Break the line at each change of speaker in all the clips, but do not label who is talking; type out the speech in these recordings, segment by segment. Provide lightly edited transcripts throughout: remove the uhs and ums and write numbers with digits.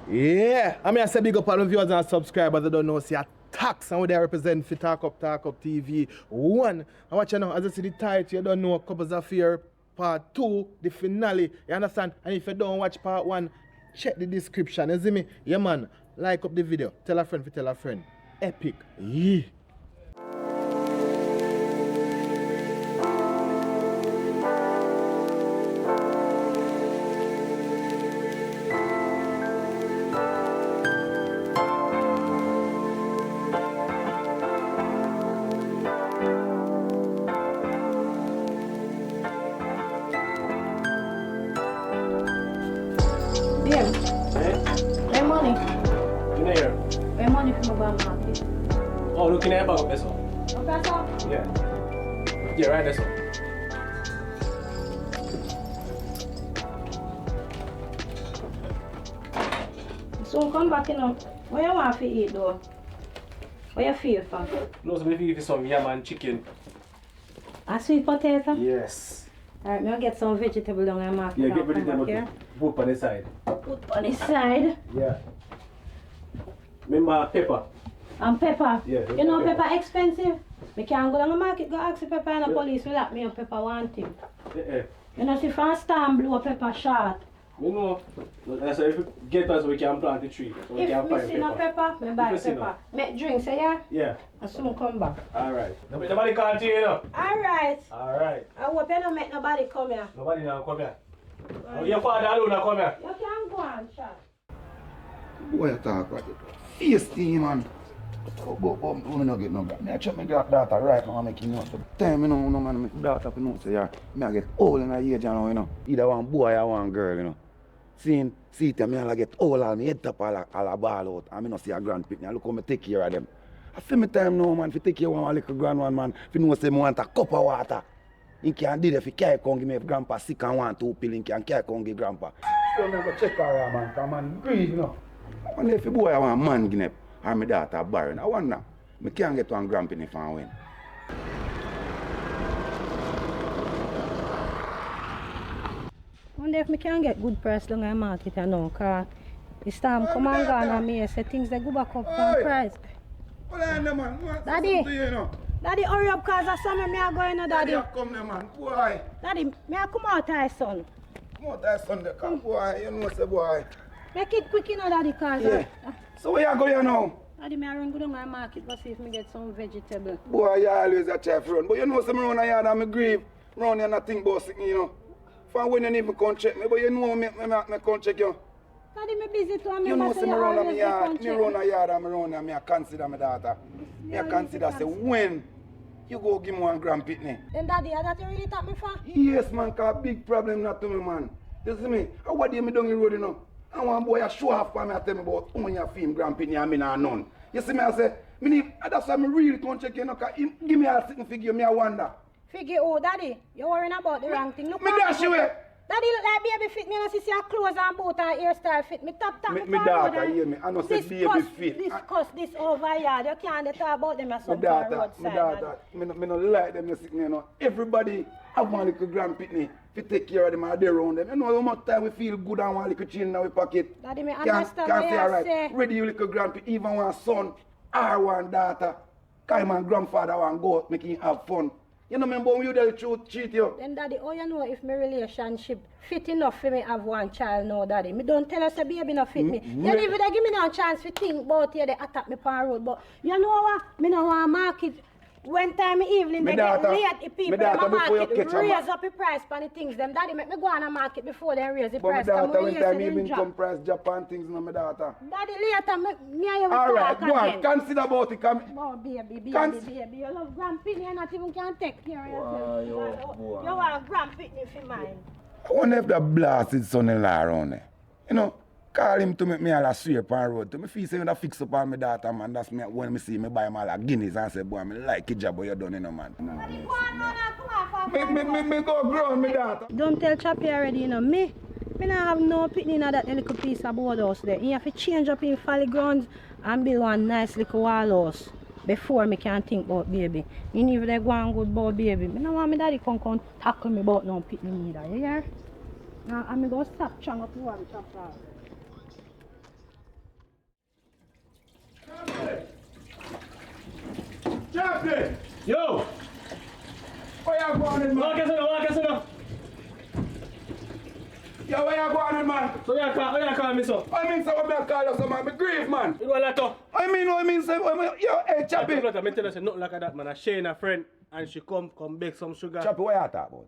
Yeah, I mean I say big up all the viewers and subscribers that don't know see a tax and what they represent for Talk Up TV 1. I watch you now, as I see the title, you don't know Couples Affair Part 2, the finale, you understand? And if you don't watch Part 1, check the description, you see me? Yeah man, like up the video, tell a friend to tell a friend. Epic, yeah.
Where money?
In here.
Where money from my market?
Oh, looking at about peso.
Peso?
Yeah. Yeah, right this one.
So come back, you know. What you want to eat though? What you feel for?
No, so maybe if some yam and chicken.
A sweet potato?
Yes.
Alright, me get some vegetable down the market.
Yeah, get vegetable to put on the side.
Put on the side.
Yeah. Remember pepper?
And pepper?
Yeah.
You know pepper expensive? Me can't go down the market go ask the pepper and the police will lock me up pepper one thing.
Yeah.
You know see for a storm blow pepper short.
You know, that's why if you get us, we can plant the tree. So we can
If
find
me see no pepper, me buy pepper. Make drinks, yeah?
Yeah.
And soon come back.
Alright. Nobody call to you, you know?
Alright.
Alright.
I hope you don't make nobody come here.
Nobody now come here. Oh, your father alone now come here.
You can go on, shot.
Boy, you talk about it. Face thing, man. Go, me no get no back. Me I check my daughter right now, make him know. So tell me no, man, my daughter for know say, yeah, me I get old in a age now, you know. Either one boy or one girl, you know. See them, me I get old and me head top all a ball out. And me no see a grand picnic. Look how me take care of them. I feel me time now, man, if take care of one little grand one, man, if you know say me want a cup of water. He can do that if he can't come give me if grandpa sick and want 2 pills, he can come give grandpa. So me go check her, man, come man, grieve, you know. I wonder if the boy I want man guinea or my daughter barren. I wonder, me can't get one grandpa if I win.
I wonder if I can get good price down the market now, because the storm come and gone and me say things they go back up on price.
Hold on there, man.
Daddy.
To you, you know.
Daddy, hurry up because of summer me are going now, Daddy.
Daddy, come there, man. Boy.
Daddy, me I come out here, son.
Come out there, Sunday. Come, boy. You know, say, boy.
Make it quick, you know, Daddy, because...
Yeah. So where you go here now?
Daddy, me I run go down the market to see if me get some vegetable.
Boy, you always a chef run. But you know, say me run a yard and me grieve. Run here nothing about sick, you know. From when you even come check me, but you know me come check you.
Daddy, me busy too.
You know, say me run a yard. Me run a yard and me run and me I consider my daughter. Me I consider, say, when you go give me one grand pitney.
Then, Daddy, are that you really tap me for?
Yes, man, cause big problem not to me, man. You see me? I what day me down the road, you know. I want boy a show off for me and tell me about how many film grand pitney and me not none. You see me, I say, me need, that's why me really don't check you, know, cause him give me a sitting figure, me I wonder.
Figure, oh, Daddy, you're worrying about the wrong thing. Look
Me dash you away.
Daddy look like baby fit. Me and see your clothes and boot and hairstyle fit. Me top
Me daughter hear me. I know say baby fit.
Discuss this over here. You can't talk about them as
My
some
daughter,
roadside.
me no like them sitting you know. Everybody have one little grand pitney. If you take care of them and they around them. You know how much time we feel good and one little chill in our pocket.
Daddy, me
Can't
understand
say
what you
alright.
say.
Ready you little grand pitney, even one son or one daughter. Cause my grandfather want go out, make him have fun. You know, remember when you tell the truth, cheat you?
Then, Daddy, how you know if my relationship fit enough for me have one child now, Daddy? Me don't tell us a baby not fit me. You don't even give me no chance to think about you, they attack me on the road. But you know what? Me no want market. When time evening, they get late, the people in the market raise up the price for the things. Them Daddy, make me go on the market before they raise the price.
But my daughter, when time evening come price Japan things, no, my daughter.
Daddy, later, me and you will
alright,
talk
go
again.
on, consider about it.
Oh, baby. You love Grand Pitney, you not even can take care of yourself. You want Grand Pitney for mine.
I wonder if that blasted son-in-law around there. You know, call him to make me all a sweep on road. To me feel say when I fix up on my daughter, man, that's me when me see me buy him all a Guinness and say, boy, me like it job, but you done, you know, man. Me go ground, my daughter.
Don't tell Chappy already, you know, me not have no pitney in that little piece of board house there. You have to change up in folly grounds and build one nice little wall house before me can think about baby. You even they go and good about baby. Me don't want my daddy come tackle me about no pitney neither, you hear? Now I'm going to stop trying to pull the chopper.
Chappy!
Yo!
Where you going with, man?
Walk us now.
Yo, where you going with, man?
So you call me so?
I mean, so I call you, so man, me grieve, man.
You know what that?
I mean, say, yo, hey, Chappy.
I tell you, say nothing like that, man. I share a friend and she come bake some sugar.
Chappy, what you talk about?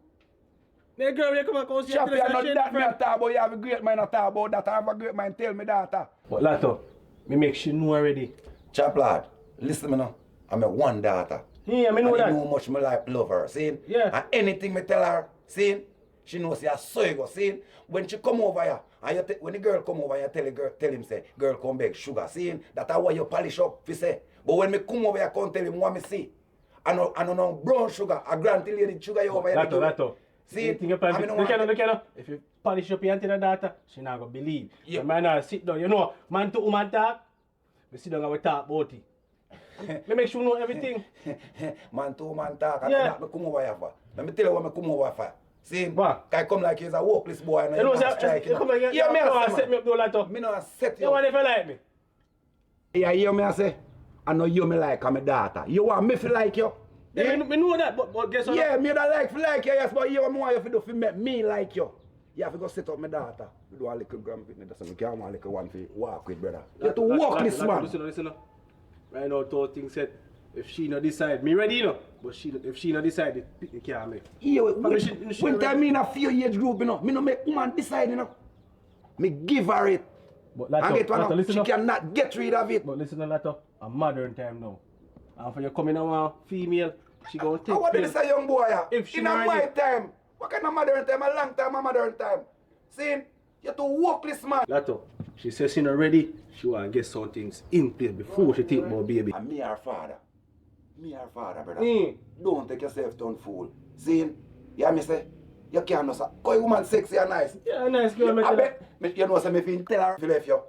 The girl, you come and come see
Chappy, I'm not
share
that
a
me
friend.
a talk about. You have a great mind to talk about that. I have a great mind, tell me that.
But Lato, me make she know already.
Chap lad, listen to me now. I'm a one daughter.
Yeah, me know
and
that.
I know how much me like love her, see?
Yeah.
And anything me tell her, see? She knows I saw you go, see? When she come over here, and you when the girl come over here, tell him say, girl come back, sugar, see? That's why you polish up, fi say. But when me come over here, come tell him what me see. I know brown sugar, a granty lady sugar you over here.
Lato.
See?
You think you plan to if you polish up your antenna she not gonna believe.
Yeah.
So man now sit down, you know, man to woman talk, we sit down and we talk about it. Me make sure you know everything.
Man to man talk, and
Yeah.
that me come over here for. Let me tell you what me come over here for. See?
What?
I come like he's a workless boy and
You know,
not strike.
you come and
Yeah, me a
set me up though, Lato.
Me no accept
You
you.
want if you like me?
Yeah, hear me I say? I know you me like I'm a daughter. You want me feel like you?
Yeah, me know that, but guess what?
Yeah, me don't like you, yes, but you want more you to do for make me like you. You have to go set up my daughter. We do a little grandpit, that's why we can't want a little one for walk with, brother. You have to walk this man.
Listen. Right now, two things said. If she not decide, me ready, you know. But if she not decide, it can't make.
Yeah,
she
when time
ready.
me in a few age group, you know, me no make woman decide, you know. Me give her it.
But
And get one
Lato,
up,
listen
she
up.
cannot get rid of it.
But listen to Lato, a modern time now. And for you coming out female, she gonna take
What did
pill.
this a young boy?
If she
In
not
my
ready.
time. What kind of modern time? A long time, a modern time. See, you have to walk this man.
Lato, she says she not ready. She want to get some things in place before she think about baby.
And me her father. Me her father, brother.
Mm.
Don't take yourself to fool. See, yeah, me say, you can't know, sir. Call a woman sexy and nice.
Yeah, nice girl.
I bet, you know, say me feel tell her if you left you.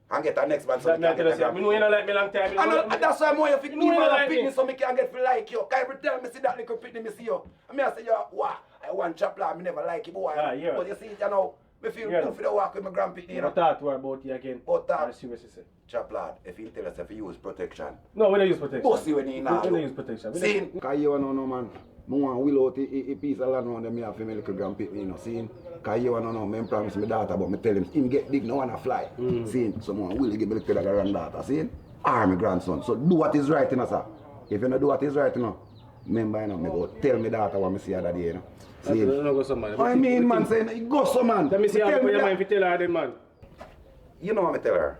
And get her next man so
That
me
me
can
tell
get
you,
her.
me know you not like me long time.
And that's why I want you to
You know
give
you
her
like
a
me.
picnic so me can get to like you. Cause every time I see that little picnic, me see you. And me I say, yo, wow, I want chop me never like you, boy.
Ah, yeah.
But you see it, you know, me feel
Yeah.
good for the walk with my grandpicnic, you
You
know.
talk to her about you again.
But that-
I see what she say.
Chop lad, if you tell us if you use protection.
No, we don't use protection.
Go see when he now.
We don't use protection. We don't-
See? Because you know, man. I want to will out a piece of land around them here for my little grandpit, you know, see? Because you know, I promise my daughter, but I tell him get big, no one to fly. See? So I will give me little granddaughter, see? Or my grandson. So do what is right, you know, sir. If you don't do what is right, you know, remember, you know, me go tell my daughter what I see the other day, you know. See?
Don't go some man.
I mean, man, saying, go so, man.
Let me see how
Tell
you
me
your
that.
mind if you tell her then, man.
You know what I tell her?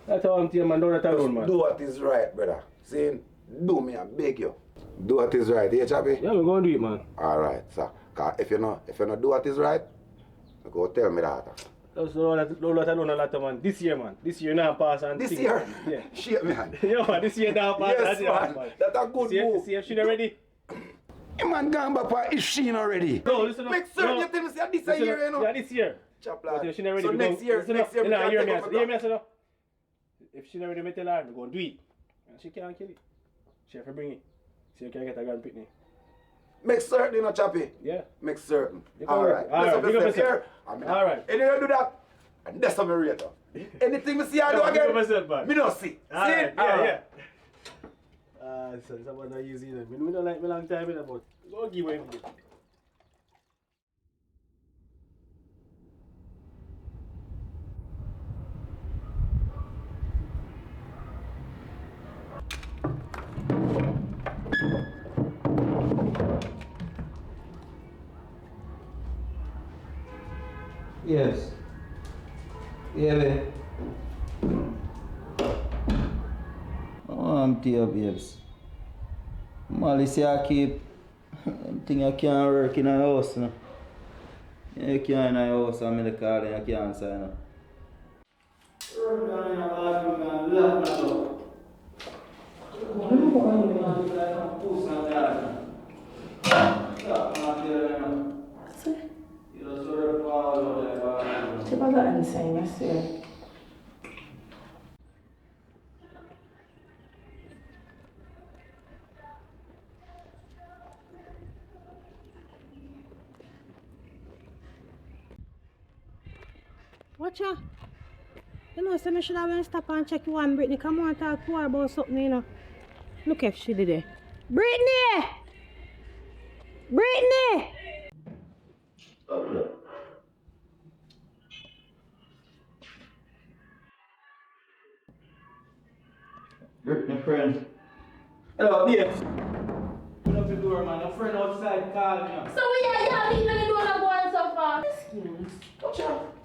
That's how I'm telling man, don't let her alone, man.
Do what is right, brother. See? Do me, I beg you. Do what is right, yeah, Chappy?
Yeah, we're going to do it, man.
Alright, sir. Cause if you not do what is right, go tell me that.
Don't let her alone a lot, man. This year, man. This year now pass and
This
thing.
year?
Yeah.
Shit, man.
Yeah, man. This year now pass
Yes,
and
man.
thing,
That's a good
see,
move.
See if she not ready.
Hey, man, gone back for is she not ready?
No, listen up.
Make certain
No.
you tell me say this a
Listen
year,
up.
you know.
Yeah, this year.
Chop
But
lad.
if she not ready,
So
we
next
go-
year,
listen
next
up.
year, we
Nah,
can
hear
take
me,
over
hear me,
that.
I say, if she not ready, me tell her, we go do it. And she can't kill it. She have to bring it. So you can get a grand picnic.
Make certain, you know, Chappy.
Yeah.
Make certain.
You can
Alright.
work it. Alright, big up yourself. Alright.
And you do that, and that's how me rate her. Anything me see I do
Yeah, big up
again,
yourself, man.
me don't see.
Alright,
See?
yeah. So this one not easy then. Me don't like me long time, but go give away everything.
Yes. Yeah, babe. Oh, I'm dear, babes. Molly say I keep thing I can't work in a house, no. Yeah, you can't in a house, I'm in the car and I can't answer, no. Work down in a bathroom and lock my door.
Coba gak ansay masih. Watch out. You know, so I should have went stop and check you and Brittany. Come on, talk to her about something, you know. Look if she did it. Brittany! Brittany!
Brittany friend. Hello, babes. Open up the door, man. A friend outside calling you.
So we are y'all leaving the door and going so far. Excuse.
Watch out.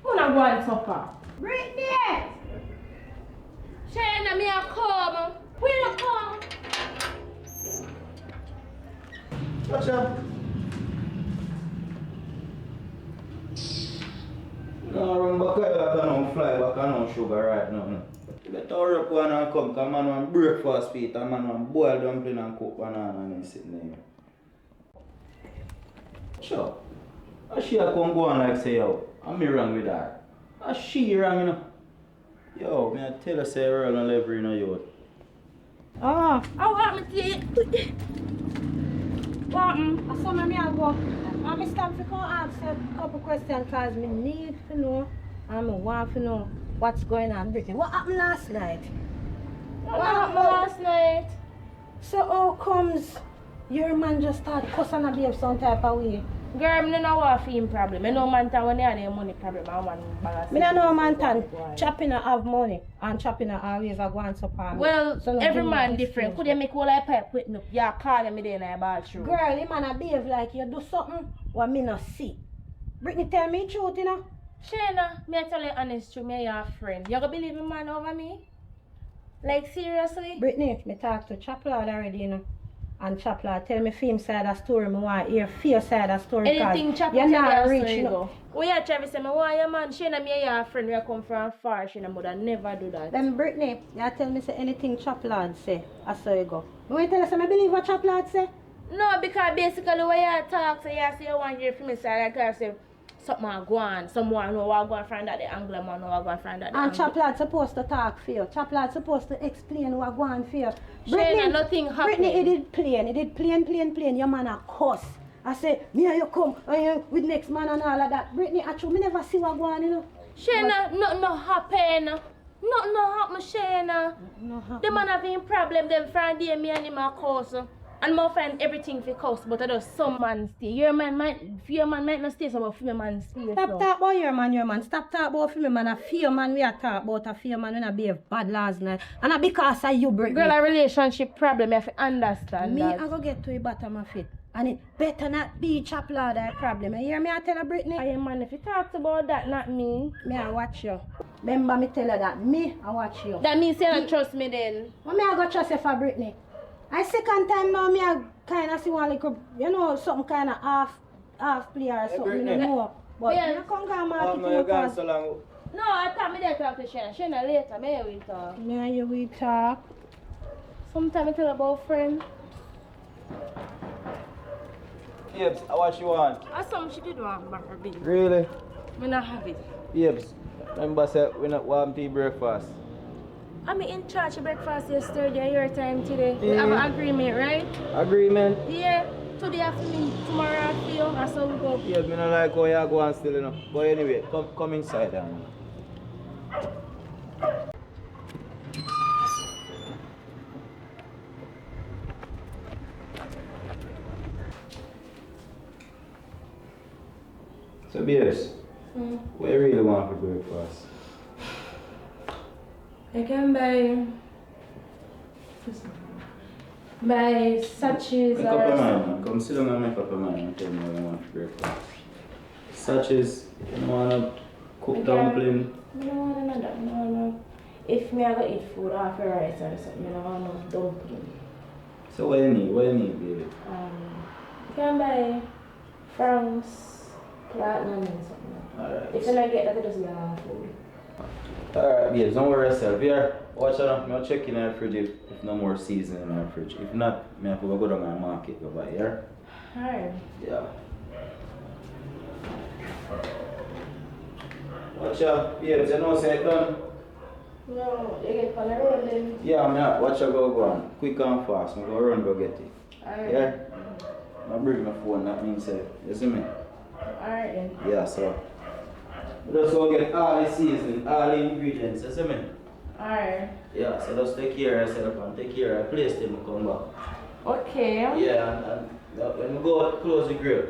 Who not going so far? Brittany! Shayna, me a come. Where you come?
Watch out. No, run back here. I can't fly back. I don't sugar right now. No. You better hurry up one and come, because man want breakfast feet and man want boiled dumpling and cook banana and then sitting there. Sure. How she a come go on like say, yo, I'm me wrong with her. How she wrong, you know? Yo, me I tell her say Earl and Lever, you know, yo.
Oh, I want me to what? I saw me I go. I'm stop to come ask a couple questions because me need to know and I want to know what's going on, Brittany. What happened last night? What happened last night? So how comes your man just start cussing and behave some type of way?
Girl, I don't know what film problem. I know man when they have their money problem, I want balance.
I don't know man chopping have money and chopping always a go and support.
Well,
so
every man different. Could you make all that pipe with me? Yeah, call me there in the bathroom.
Girl, you man behave like you do something what me not see. Brittany tell me the truth, you know?
Shayna, me I tell you honest truth, me your friend. You gonna believe me man over me? Like seriously?
Brittany, me talk to Chaplad already, you know. And Chaplad tell me film side of story, me want hear fear side of story.
Anything Chaplad
you're not
tell
rich,
you
you know.
go. Oh yeah, Travis say me want your man. Shayna, me your friend. We come from far. Shayna would never do that.
Then Brittany, you tell me say anything Chaplad say, I saw you go. But when you tell us, I believe what Chaplad say?
No, because basically when you talk, so you say you want your film side, like I say something go on. Someone know what go on from that the angle, man know what go on from that the
And
angle.
Chaplad supposed to talk for you. Chaplad supposed to explain what go on for you.
Shayna, nothing happened.
Brittany, it did plain. Your man a cuss. I say, me and you come and you with next man and all of that. Brittany, actually, me never see what go on, you know.
Shayna, nothing no happen. Nothing no happen, Shayna.
No happen.
The man having problem, them Friday me and him a cause. And more find everything for cost, but I just some man stay. Your man might not stay, so but few man stay.
Stop talking about your man. Stop talking about for me, man. A few man we are talking about. A few man when I behave bad last night. And not because of you, Brittany.
Girl, a relationship problem, you have to understand
Me,
that.
I go get to the bottom of it. And it better not be Chaplad that problem. You hear me? I tell her, Brittany.
Hey man, if you talk about that, not me.
Me, I watch you. Remember me tell her that. Me, I watch you.
That means you don't trust me then.
Well, me, I go trust you for Brittany. I second time now, me, I kind of see one little, you know, something kind of half play or something, you know. But
Yeah.
me, I can't go market
No, you gone
because
so long.
No, I thought me there talk to Shayna. Shayna later, me will talk.
me and you we talk.
Sometimes I tell about friend.
Babes, what you want?
That's something she did want back her big.
Really?
Me not have it.
Babes, remember say we not want tea breakfast.
I'm in charge of breakfast yesterday, your time today. We have an agreement, right?
Agreement?
Yeah. Today after me, tomorrow after you, that's how we go.
Yes, me not like how you go and still, you know. But anyway, come inside and so babes, what you really want for breakfast?
I can buy sachets
Make up your
or
mind, man. Come sit down and make up your mind and tell me what you want for breakfast. Sachets, you don't want to cook dumpling.
No. If me I go eat food after rice or something, I don't want no dumpling.
So what you need? What you need, baby?
You can buy franks, platinum and something.
Alright.
If you not get that, I just get food.
Alright, babes, don't worry yourself. Here, watch out. I'll check in the fridge if no more seasoning in the fridge. If not, I have to go down to the market to buy here.
Alright.
Yeah. Watch out, babes, you know say it done?
No, you get on the road then.
Yeah, I'm watch out go on. Quick and fast. I'm go run go get it.
Alright.
Yeah? I bring my phone, that means say, you see me?
Alright then.
Yeah, so. Just go get all the seasoning, all the ingredients, you see me?
Alright.
Yeah, so just take care of yourself and take care of the place till I come back.
Okay.
Yeah, and when we go out, close the grill.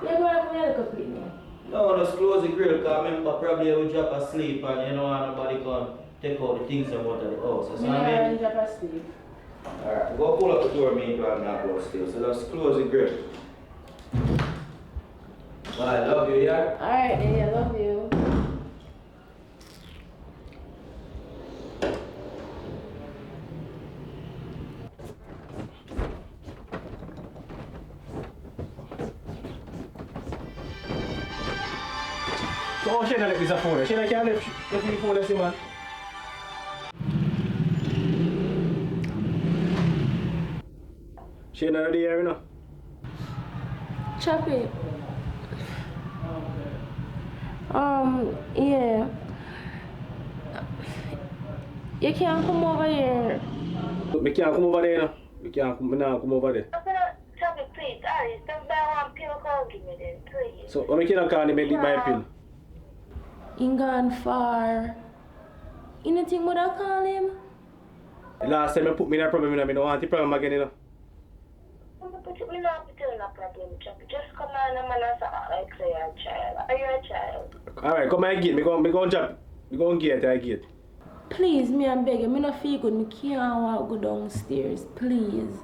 You're going to look up with me.
No, just close the grill because remember probably will drop asleep and you know nobody can take out the things out of the house. You see what I mean?
Drop asleep.
Alright, go pull up the door, me and I go upstairs. So just close the grill. Bye, love you, yeah?
Alright, then, I love you.
So how Shayna left this phone? Shayna can't left me phone, see man. Shayna not there, you know.
Choppy. Yeah. You can't come over here.
Me can't come over there, you know. Me not come over there.
Choppy, please, Alice, don't buy one pill, call give me then, please.
So when me can't call him, I leave my pill.
He gone far. You don't think what I call him?
Last time I put me in a problem, I don't want the problem again, you know.
But you will not be telling a problem, Choppy. Just come on and man and like say you're a child. Are you a child?
Alright, come and get me. Go and jump. Me go and get I get.
Please, me I'm begging. Me not feel good. Me can't walk go downstairs. Please.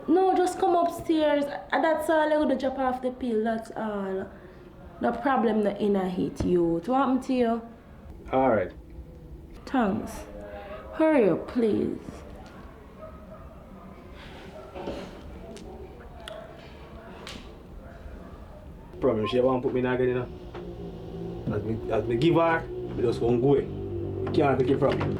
No, just come upstairs. That's all. I gotta drop off the pill. That's all. The problem not in a hit you. What happened to you?
Alright.
Thanks. Hurry up, please.
Problem, she want to put me in again, you know. As me give her, me just won't go away. You can't take it from me.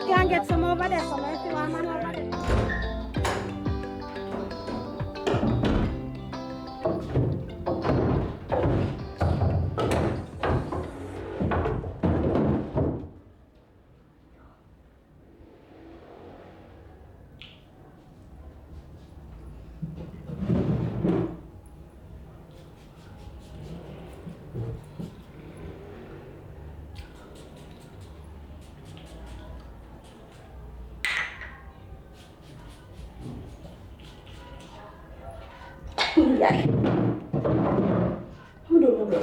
Can't get some over there, so let's see one man over there.
Dạ. Không được, không được.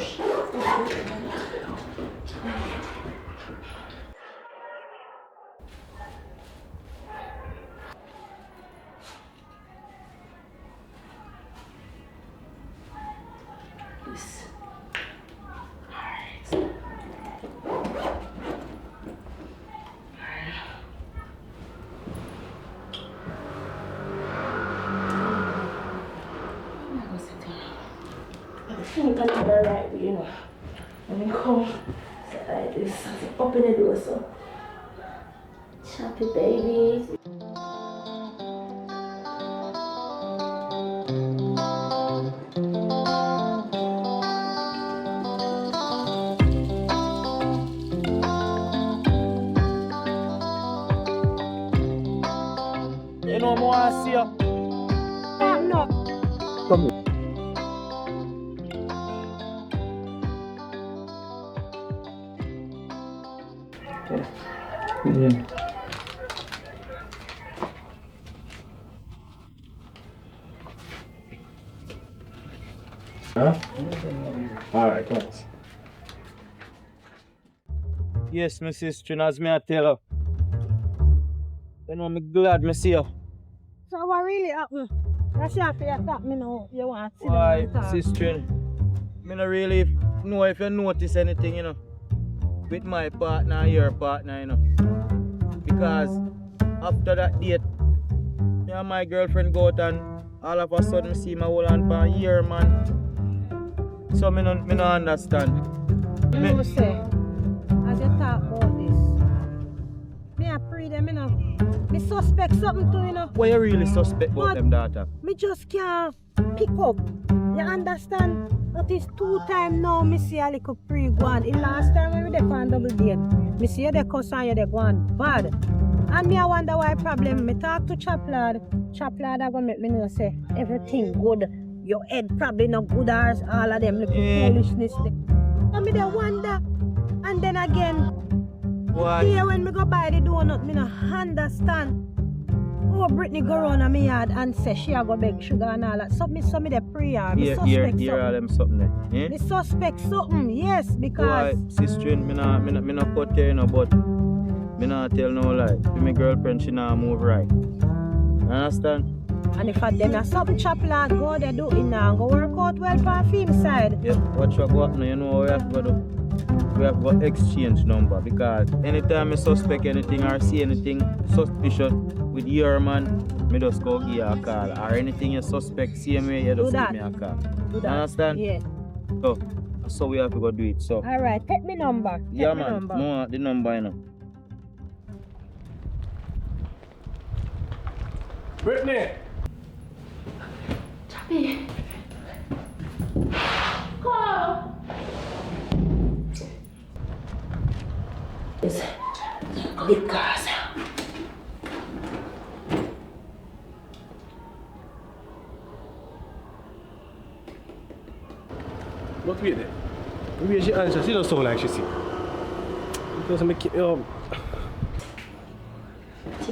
I think I need the right way, you know. Let me come sit like this. Open the door so. Choppy baby.
You know more I see you.
No.
Come here. Alright, thanks.
Yes, my sister, as me I tell her. You know, I'm glad me see you.
So what really happened? That's your fear attack me now. You want to sit down
Why,
and talk.
sister? Me not really know if you notice anything, you know, with my partner and your partner, you know. Because after that date, me and my girlfriend go out and all of a sudden me see my whole hand for a year, man. So me no understand.
You know, say, as you talk about this, me a pray them, you know. Me suspect something too, you know.
What you really suspect about
But
them daughter?
me just can't pick up. You understand? That is 2 times now me see a little pre-guan. The last time when we dey on double date, me see you dey cuss and you dey go on bad. And me I wonder why problem. Me talk to Chaplad. Chaplad a go make me know say everything good. Your head probably not good as all of them little foolishness. So me dey wonder. And then again,
Why?
here when me go buy the donut, me no understand. Oh, Brittany go round in my yard and say she a go beg sugar and all that. So me dey pray her. Me suspect
Hear all
something.
them something there. Eh?
Me suspect something, yes, because
Why, sister, me not cut here, you know, but me not tell no lie. If my girlfriend, she not move right. Understand?
and if I them a something chop like go they do it now go work out well for a film side.
Yeah, watch what go happen, you know what we have to do? We have to exchange number because anytime I suspect anything or see anything suspicious with your man, me just go give you a call. Or anything you suspect, same way, you just give me a call.
Do that.
Understand?
Yeah.
So we have to go do it. So
Alright, take me number. Take
yeah,
me
man.
number.
No, the number, you know.
Brittany!
Chappy. Call. It's good cars.
Look at it. Maybe she answer. She don't sound like she see. Because I make it
She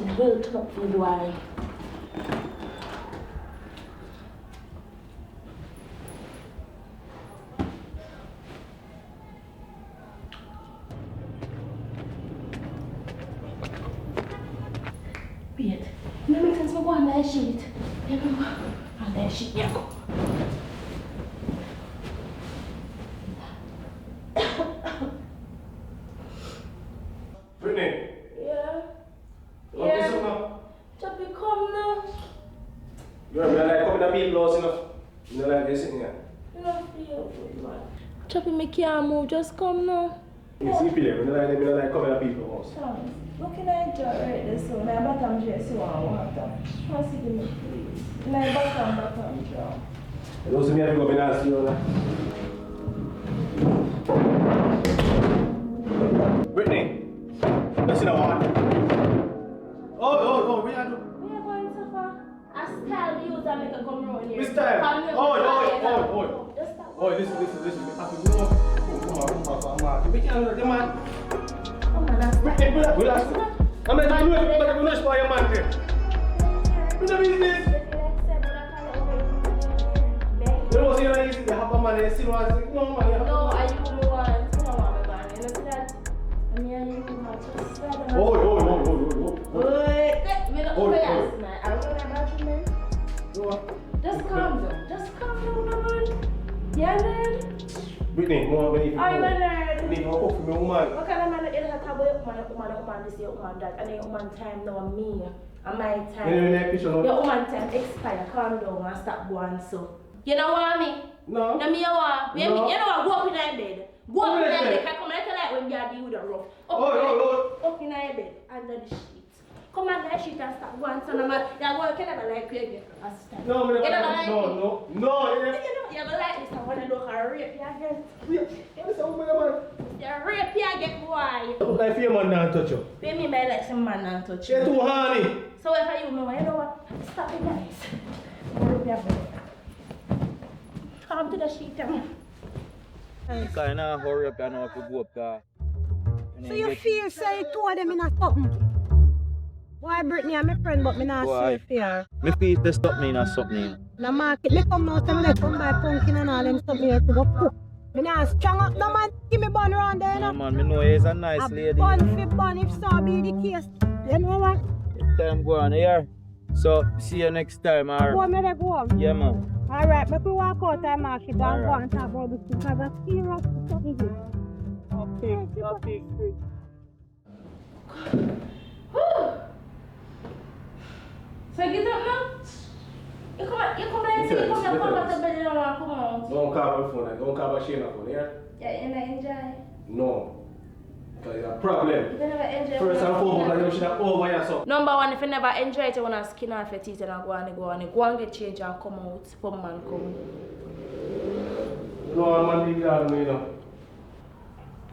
will talk for why. Wait, it makes sense for go on that sheet. There we go. On that sheet, yeah, go.
Brittany!
Yeah.
What is it now?
Chappy, come now.
You're like coming to people lost enough. You know like this in here.
You don't feel good, man. Chappy, me can't move. Just come now.
You see people, you know like coming to people house.
Thomas, what can I do right this one? My bottom dress, you want water. Pass it to me, please. My bottom dress.
Those of me have to go in and see you now. Brittany! Let's see the one. Oh, what you do?
We are going to far. I style you that make a come around here.
Which style? Oh.
Just stop.
Oh, listen. I have to go up. Come on. We can't come on.
Come on, that's
Brittany, relax. I'm going to do it for your man there. What's the business? You know, see, you have a man there, see what I say. No, man.
No, I do the one. I don't want the man. You know that? And you and you have to spread them.
Oh.
Wait, me not
Oh.
play as man. I don't know about you, man. Just calm down, man. Yeah, man.
Brittany, more than
Are you a nerd?
Need more cook for me, woman.
What kind of man is that? Woman, this, your woman, that, and then your woman time now, me, and my time. Your woman time expire. Calm down and stop going so. You know what I mean?
No.
No, me you want. You know what? Go up in that bed. Go up in that bed.
bed.
Come like when you are dealing with a rough. Up in that bed under the sheet. Come on that sheet and start going. So no man, you go. You never like you again.
No,
you never like
no.
You never like this. I want to look at rape you again. You rape you again, boy.
Like your man not touch you.
Pay me my like some man and touch
You're
you.
too horny.
So if I you know what? Stop it, guys. Come to the sheet, man.
Kind of hurry up and have to go up there.
So you feel say two of them in a something? Why Brittany and my friend but me not
Why?
safe here?
Me feel there's something in or something.
Na market me come now say me let come buy pumpkin and all them something here to go cook. Me not strong up no man, give me bun round there,
No
no.
man, me know he's a nice lady.
Bun fi bun if so be the case. You know what?
Time go on here. So see you next time, alright?
Go me dey go home.
Yeah man.
Alright, make we walk out and market and go
Alright.
and talk about this because that's serious something good.
Okay.
So get up now. You come and say you come back to bed and don't want to come out.
Don't call my phone. Don't call my Shayna phone, yeah?
Yeah, you not enjoy.
No. Because it's a problem.
You never enjoy.
First and foremost, like you should have over yourself.
Number one, if you never enjoy it, you want to skin off your teeth and go and get change and come out. Come man, come.
No, man, leave that alone, you know.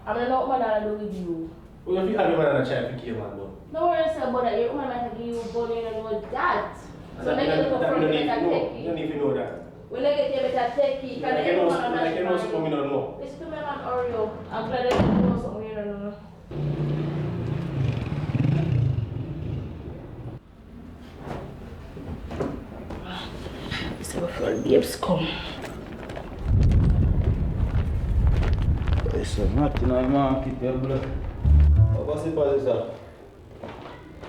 I'm not man I do with you.
Well, if you have your man on a child, you man, though.
No worry yourself about that. Your woman might give you money and know that. So make it look from
you
better
don't
techie.
need to know that.
When I get you better techie, can you know something
you don't know.
Listen to me, man, Oreo. I'm glad that you know something you don't know. So before the babes come.
It's not in my market, yeah, bro. What's the position?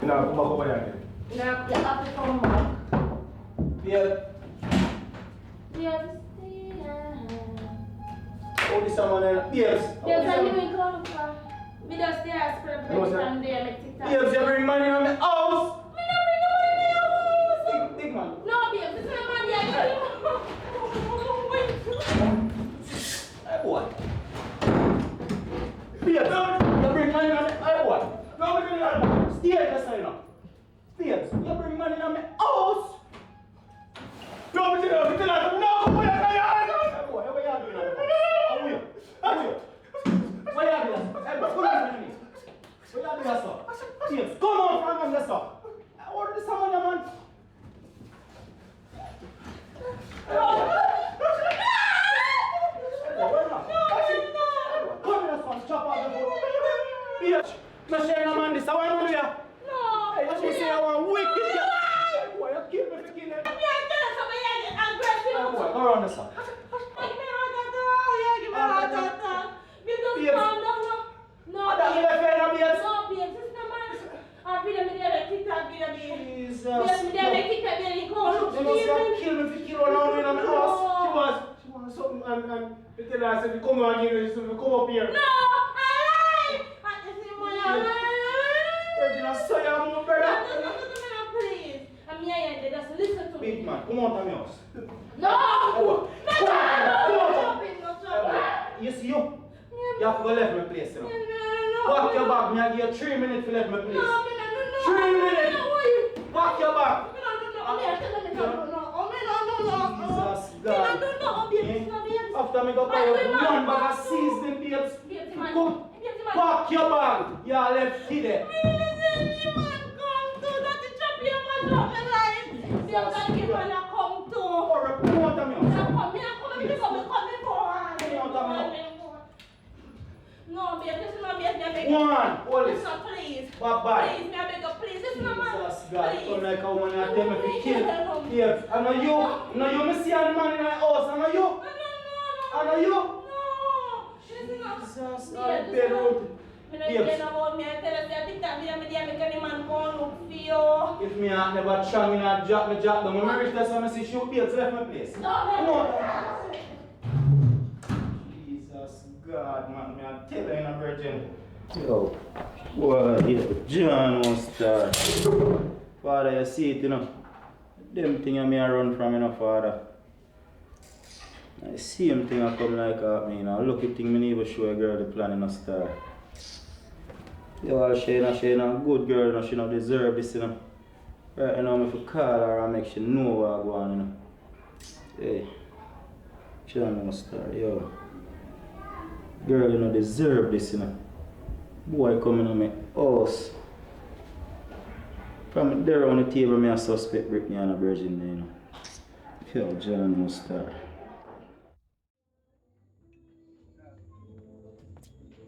Now, come back over here again.
Now, you have to come back.
Yeah.
Yes,
Oh, this someone else. Yes.
yes, I'm doing come from. Me just stay as per from there, make TikTok.
Yes, you bring money on the house.
Me not bring the money in the house.
Big man.
No, babe, this is not money I
Hey, boy. Yes, you bring money on the hey, boy. No, we bring money. Stay there, sign up. Yes, you bring money on the house. No, we tell you, no, boy, hey, boy, what you doing now? How are you? What you doing? Hey, boy, come on, man. What you doing, sir? Yes, come on, man, sir. What is someone, man? No share no man this. I want to do ya.
No.
Hey, you say I want wicked. Boy, you kill me for killing.
I'm not telling somebody I get aggressive.
Boy, go around this.
Give me a heart attack. Give me a heart attack. You just
Babes.
calm down now. No,
That
babes.
is fair, no, babes.
No, babes. This is the man. I'm feeling me there like TikTok, baby.
Jesus.
Babes, me there like TikTok, baby. Go look,
You must
baby.
kill me for killing around in my house. She wants something and you tell her, I said, come on again, you come up here.
No, I lied. I just see my
Virgin, I saw you, my brother.
please. I'm here, just listen to me.
Big man, come on to my house.
No!
Come on.
No jumping.
You see you? You have to go left my place, you know.
No.
Walk your back, me I give you 3 minutes to left my place.
No.
3 minutes. Walk your back. Jesus God. After me go buy you one bag of seasoning, babes. Go. Pack your bag. You are left here. Or a quarter me house.
No, babe, this is not babe, me beg
One, hold it.
Listen, please.
Bye-bye.
Please, me beg you, please. This is not man.
Jesus God,
Please.
come like a woman and tell me to kill. Yes, I know you me see a man in my house, I know you.
No.
I know you.
No. This is not.
Jesus,
Yeah,
I
this
beg
is not.
you.
Me no care about me. I tell you, say, TikTok video, me there, make any man go look for you.
If me had never tried, me not drop me down. When I reach there, so I see shoot bills left my place.
No,
Come
no.
on. Jesus God, man, me I tell you in a virgin. Yo, boy, John won't start. Father, you see it, you know. Them thing I may run from, you know, Father. I see him thing I come like me, you know. Lucky thing me never show a girl the plan in a star. Yo, she a good girl, you know. She don't deserve this, you know. Right now, if I call her and make she know what I go on, you know. Hey, John won't start, yo. Girl, you know, deserve this, you know. Boy coming on my house. From there on the table, me a suspect Brittany and a virgin, you know. Yo, John won't start.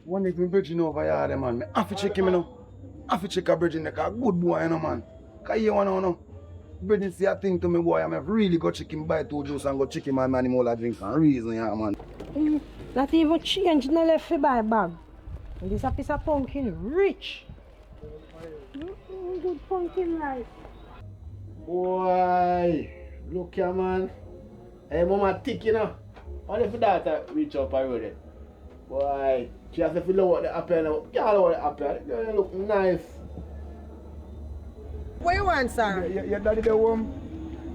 One if me virgin over here, man, me have to check him, you know. Have to check a virgin like a good boy, you know, man. Cause you wanna know. Virgin say a thing to me, boy, I'm really go check him buy 2 juice and go check him and man him all a drink and reason, yeah, man.
Not even change no left for buy bag. And this a piece of pumpkin rich. Good pumpkin rice.
Boy, look here, man. Hey, mama thick, you know. Only for that reach up and road it. Boy, she has to lower the apple now. Can't lower the apple. The girl look nice.
What you want, sir?
Your daddy the home?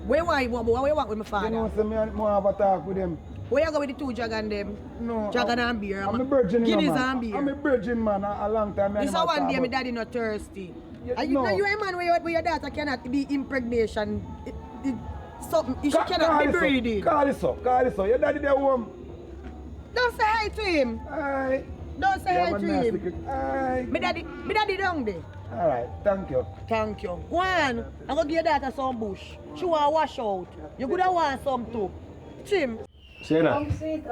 What you want with my father?
You know, say me have a talk with them.
Where you go with the two dragon them?
No.
Dragon and beer.
I'm a virgin,
Guineas
man.
and beer.
I'm a virgin, man. A long time.
This is one day my daddy not thirsty.
Yeah,
You know, you a man where your daughter cannot be impregnation. Something, she cannot be breeding.
Call this up. Your daddy the home?
Don't say hi to him.
Aye.
Don't say hi to him.
Aye.
My daddy down there.
Alright, thank you.
Thank you. Go on. I'm going to give your daughter some bush. She want to wash out. You could have want some too. Tim.
Shayna,
Sweet,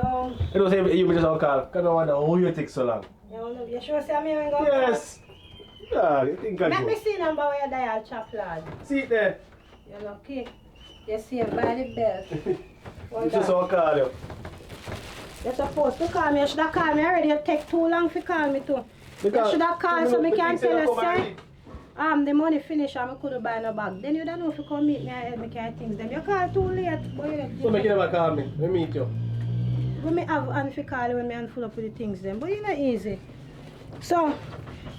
you don't say you just on call. Because I wonder how you take so long.
you sure say me when go?
Yes. Yeah, you think I
Let
do.
me see number where you dial chop lad.
See it there.
You're lucky. You see him by the belt.
You just on call you.
You're supposed to call me. You should have called me already. You take too long to call me too. You should have called so I can tell you, say, the money finish and I couldn't buy no bag. Then you don't know if you come meet me and help me carry things. Then you call too late. Boy,
So make you never call me. Let me meet you.
when me have and fi call you when me and full up with the things then. But you not easy. So,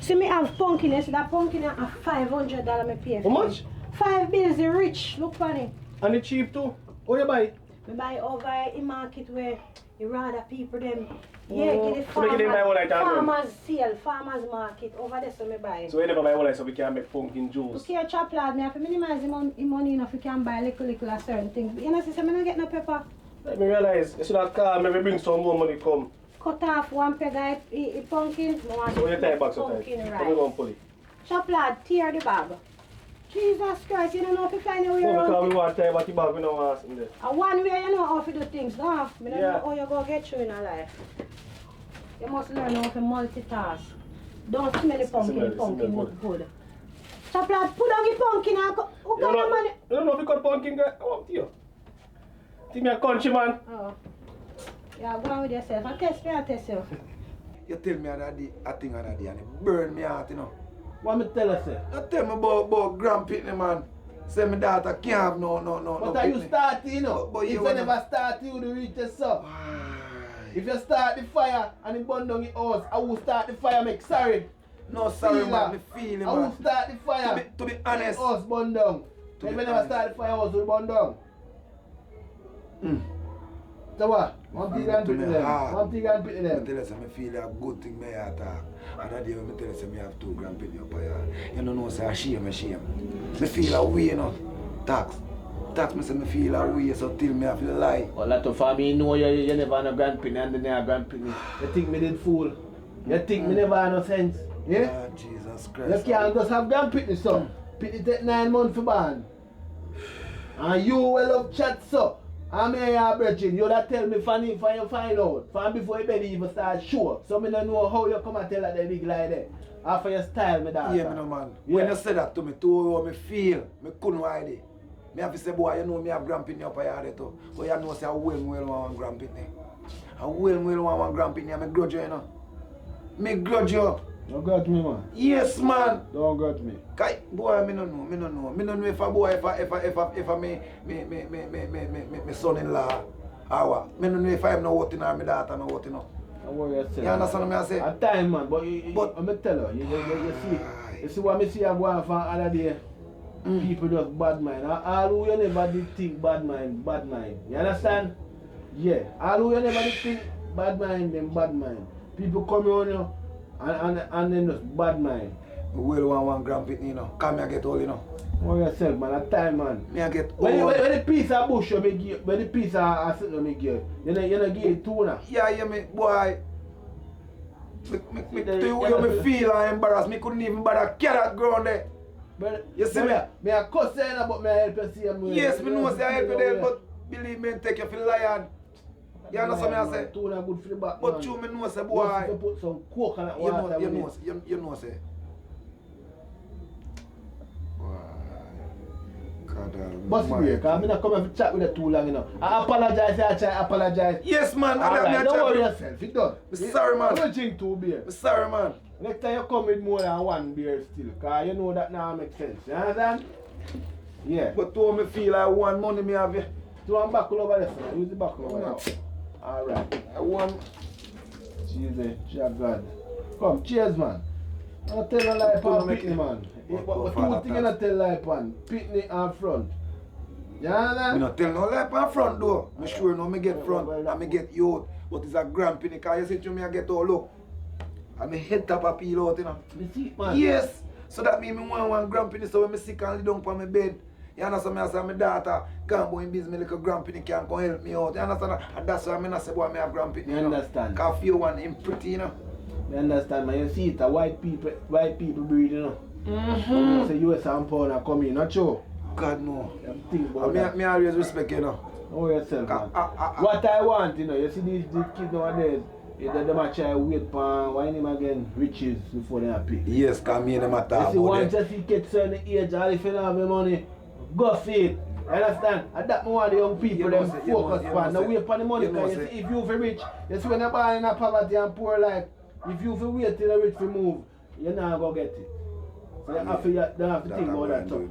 see me have pumpkin. You see that pumpkin a $500 me pay for.
How much?
5 bills, the rich. Look for it.
And it's cheap too. How you buy it?
Me buy over in market where you rather people them. Yeah, get it
So make it in my whole life,
farmers sale, farmers market. Over there so me buy.
So you never buy one so we can make pumpkin juice.
Okay, chop lad, me have to minimize the money enough you can buy little of certain things. You know, see, me not get no pepper.
Let me realize, you should have called me, bring some more money come.
Cut off one peg of pumpkin.
So when you tie back sometimes,
pumpkin
come on
right.
pull it.
Chop lad, tear the bag. Jesus Christ, you don't know if you find a way
No,
around.
because we want to tie back the bag, we don't want in there.
And one way you know how to do things, no? I don't
Yeah.
know how you go get through in a life. You must learn how to multitask. Don't smell the pumpkin, the pumpkin look good. Chop lad, put down the pumpkin and go. Who kind of money?
You don't know if you cut pumpkin, girl? Come up to you. Think me a country man.
Oh. Yeah, go on with yourself. I test you.
You tell me a thing on that day and it burn me heart, you know.
What me tell you, say?
You tell me about Grand Pitney, man. Say my daughter can't have no
But are you
pitney.
starting, you know?
But
If
you
you
wanna-
never start, you will reach the sun. If you start the fire and it burn down the house, I will start the fire, make sorry.
No, sorry,
Feel
man.
that.
Me feel it,
I will
man.
start the fire.
To be honest.
House burn down.
To
If
be
you never
honest.
start the fire, house will burn down. So what? One thing and pity them. One thing and pity
I
them.
tell you, say, me feel a good thing me attack. And that day when me tell you, say, me have 2 Grand Pitney up here. You don't know, say, I shame. Me feel a way, you know. Tax me say me feel a way, so till me have to lie.
Well, that for me, know you never had a grand penny and then you have a grand penny. You think me did fool? You think me never had no sense? Yeah?
Ah, Jesus
You
Christ.
can't just have grand pitney, so. Pitney take 9 months for ban. And you will have chat, so. I mean, your brethren, you that tell me funny for you find out. From before you belly even start show. So me don't know how you come and tell that the big lie there. After your style, me daughter.
Yeah, me no man.
Yeah.
When you say that to me, to how me feel, me couldn't hide it. Me have to say, boy, you know me have Grand Pitney up here too. But you know say I well want one Grand Pitney. I well want one Grand Pitney, me grudge you, you know. Me grudge you.
Don't grudge me, man.
Yes, man.
Don't grudge me.
Kai, boy, me no know. Me no know if a boy, if a me son-in-law, or what. Me no know if I'm not working or my daughter not working.
Don't worry yourself.
You understand what I say?
At time, man, but I'm tell you, you see what me see I go on from other day. People just bad mind. All who you never did think bad mind. You understand? Yeah. All who you never did think bad mind, them bad mind. People come around you and then just bad mind.
Me well want one Grand Pitney, you know. Come here get old, you know.
Worry yourself, man. At time, man.
Me I get old.
When the piece of bush you make give, when the piece of something you make give, you know give it tuna.
Yeah, me, boy. Me feel and embarrassed. Me couldn't even bother carrot ground there.
But
You see me?
Me a cuss you, but me help you see him.
Yes, me know say I help you there, but believe me, take you for lion. You understand me I say?
Tuna good for the back,
But
man.
you me know say,
You
boy.
put some coke on that
You
water.
know say. Boy. God
But here, because I'm not coming to chat with you too long, you know. I apologize, I try apologize.
Yes, man.
Alright, don't worry yourself, it's done.
Sorry, man.
Don't drink 2 beers.
Sorry, man.
Next time you come with more than 1 beer still, because you know that now makes sense. You understand? Yeah.
But to me feel like one money me have you.
Do one buckle over there, sir. Use the buckle over there. Alright.
I want.
Jesus, God. Come, cheers, man. Don't tell no lie upon Pitney, man. But 2 things you don't tell lie upon. Pitney and front. You understand?
Me not tell no lie upon front though. Me sure no me get front and me get youth. But it's a grand penny because you see to me I get all look. And me head top a peel out, you know.
Me see, man.
Yes. So that means me want 1 grand penny so when me sick and lay down on my bed. You understand me? I say my daughter can't go in business, me little grand penny can come help me out. You understand? And that's why I not say boy me have grand penny.
You understand?
Because I feel one him pretty, you know.
You understand, man? You see it, a white people breed, you know. So you say US and pound are coming, not true?
God no.
Think about that.
Me always respect you know.
Know yourself, man. What I want, you know, you see these kids nowadays, them a try wait for why him again riches before they are pick.
Yes, because me and them are talking
You see,
about
once
it.
you get certain age, all if you don't have the money, go for it. You understand? And that more the young people them focus on. Now wait for the money, because you see, if you feel rich, you see when you're born in a poverty and poor life, if you feel wait till the rich will move, you're not going to get it. So you have to think about that too.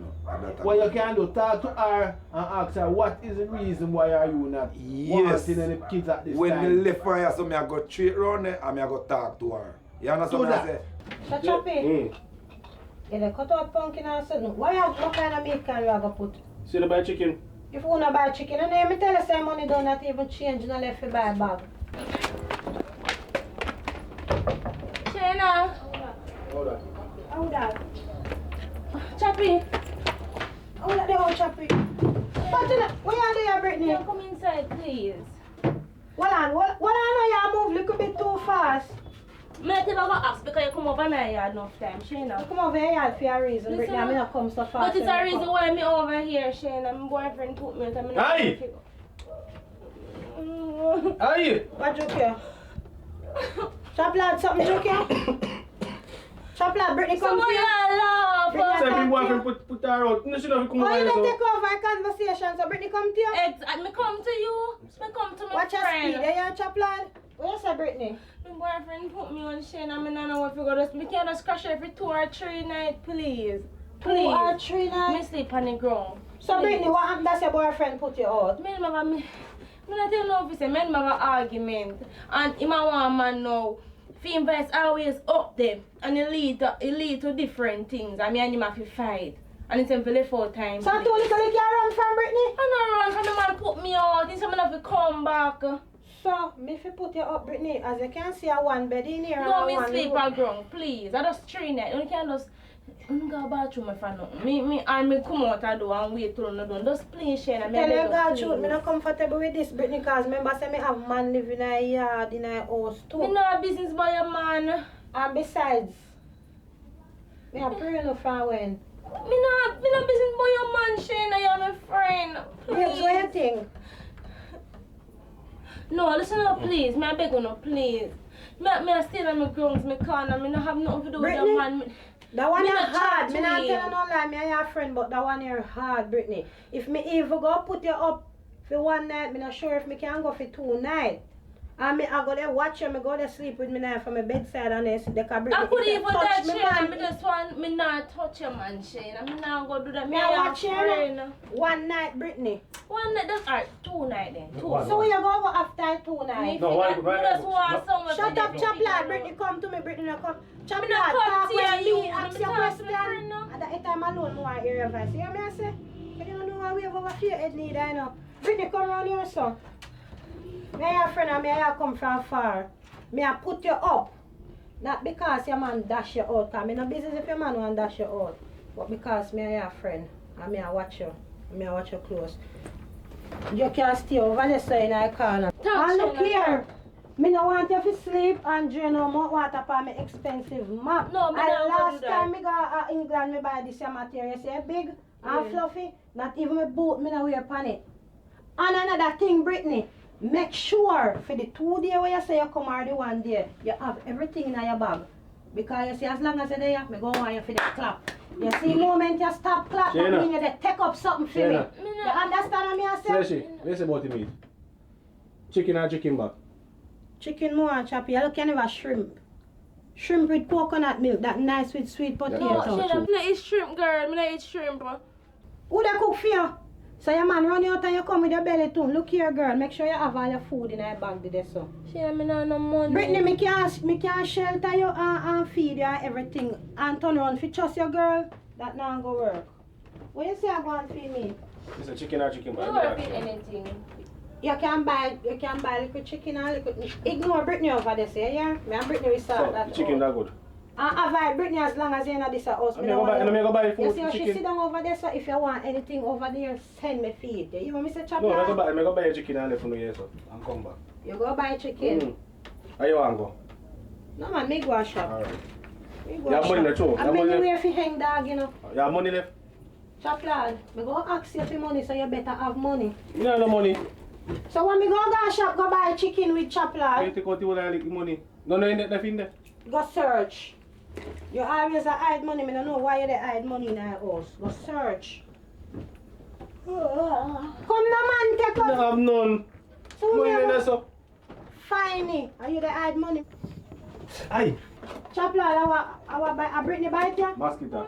What you can do, talk to her and ask her what is the reason why are you not wanting any kids at this
when
time.
me left for her, so me I go straight round there and me I go talk to her. You understand what I say?
So Choppy, you dey cut out pumpkin or something. What kind of meat can you have to put?
See the buy chicken?
If you want to buy chicken, and then me tell you say money don't not even change, you left to buy a bag.
Shayna.
Hold on.
How that?
Choppy.
How that they all Choppy? But you know, where are they, Brittany?
You come inside, please.
Hold on, I know you move a little bit too fast.
Me not even go ask because you come over my yard enough time, Shayna.
You come over here for a reason, Brittany, I'm not come so fast.
But it's a reason why me over here, Shayna. My boyfriend put me out and
Aye. Aye!
What joke here? Chop lad, something joke here? Chop lad, Brittany come
Someone
here.
laugh.
Brittany,
Say my boyfriend put her out. You should have come over
Oh, you
here.
don't
So.
take over a conversation, so Brittany come to you.
Me come to you. Me come to my
Watch your
friend.
speed, there you chop lad. What you say, Brittany?
My boyfriend put me on Shayna. I don't know if you go to. Me can't just crash every 2 or 3 nights, please.
2 or 3
Me
nights.
sleep on the ground.
So Brittany, what happened? That's your boyfriend put you out.
Me and me not tell no if you say me and have an argument. And him and one man now. Film is always up there. And it lead to different things. And me and him have to fight. And it's for the 4 times.
So I told you to run from Brittany?
I don't run from the man put me out. He's gonna have to come back.
So, me if you put you up, Brittany, as you can see, a 1 bed in here.
No,
and
me
one
sleep
room.
on ground, please. I just 3 nights. You can't just go bathroom for nothing. Me come out the door and wait till you done. Just please, Shayna.
Tell you God truth, me not comfortable with this, Brittany, because remember say me have man living in a yard, in a house too.
Me no business by a man.
And besides, me a pray no for when.
Me no business by your man, Shayna. You're my friend.
Babes, what you think?
No, listen up, please. Me I beg you, no, please. Me still on my grounds, me corner. Me no have nothing to do with
Brittany?
your man.
That one
Me
here
not
hard.
chat
Me
to
not
him.
tell you no lie, me and your friend, but that one here hard, Brittany. If me even go put you up for 1 night, me not sure if me can go for 2 nights. And me I go there watch you, me go there sleep with me now from my bedside and they can Brittany.
I could
if you
even
touch
touch
me,
Shayna.
man,
Me just want me not touch your man, Shayna. Me not go do that. Me
Me
a your
watch you
friend.
now. 1 night, Brittany.
1 night, that's alright. 2 nights then. 2
One.
So you go after 2
Me
nights?
No,
feel
why-
like
why-
me just want somewhere
Shut
to
up,
get
chop
me
lad.
alone.
Brittany, come to me. Brittany, now come. Chop
Me not
lad,
come
talk
to
when
you.
me ask
Me
your
talk to
question.
my friend now.
At that time alone, more hear your voice. You hear me I say? You don't know how we have over fear head need, I know. Brittany, come around here, son. Me and your friend and me and you come from far. Me I put you up. Not because your man dash you out, because me no business if your man want dash you out. But because me and your friend, and me I watch you. And me I watch you close. You can stay over there so in the corner. And look here. Me no want you to sleep and drain no more water for my expensive map.
No, me
And
not gonna
last
do that.
time me go England, me buy this here material. See big and fluffy. Not even my boot me no wear upon it. And another thing, Brittany, make sure for the 2 days where you say you come or the 1 day, you have everything in your bag. Because you see, as long as you're there, me go want you for the clap. You see, the moment you stop clap, that
Shayna.
mean you dey take up something for me.
Shayna.
You understand what me I
Say
say?
she, what you say about the meat? Chicken or chicken back?
Chicken more and choppy. You look, you never shrimp. Shrimp with coconut milk, that nice with sweet
No,
potato.
Shayna, I'm not eat shrimp, girl. I'm not eat shrimp.
Who they cook for you? So your man run you out and you come with your belly too. Look here, girl. Make sure you have all your food in your bag today, so.
Shayna, me not no money.
Brittany, me can't shelter you and feed you and everything. And turn around for trust your girl. That not go work. What you say I go and feed me?
It's a chicken or chicken
You
back?
don't eat anything.
You can buy little chicken and little. Ignore Brittany over there, say yeah. Me and Brittany will
So,
start
the
that.
chicken that good?
And avoid Brittany as long as you're in this house.
I'm gonna go buy
You
food
see
for
how she
chicken.
sit down over there, so if you want anything over there, send me feed. You want me to chop
No,
that?
I'm gonna buy a chicken and left from the here, so and come back.
You go buy chicken.
How you want to go?
No man, me go and shop.
Alright.
Me go
You have
and
money
shop.
left, too? You have
I'm
money
anywhere for hang dog, you know.
You have money left?
Chop lad, me go ask you for money, so you better have money.
You don't have no money.
So when me go and shop, go buy chicken with chop
You
lad,
take out the whole of the money. No, in there.
go search. You always hide money, me don't know why you dey hide money in our house. Go search. Come no man, take
You don't
out.
have none.
So
Money
me
in there,
go
so.
find me, and you dey hide money.
Aye.
Chop lad, I Brittany bite ya?
Mosquito.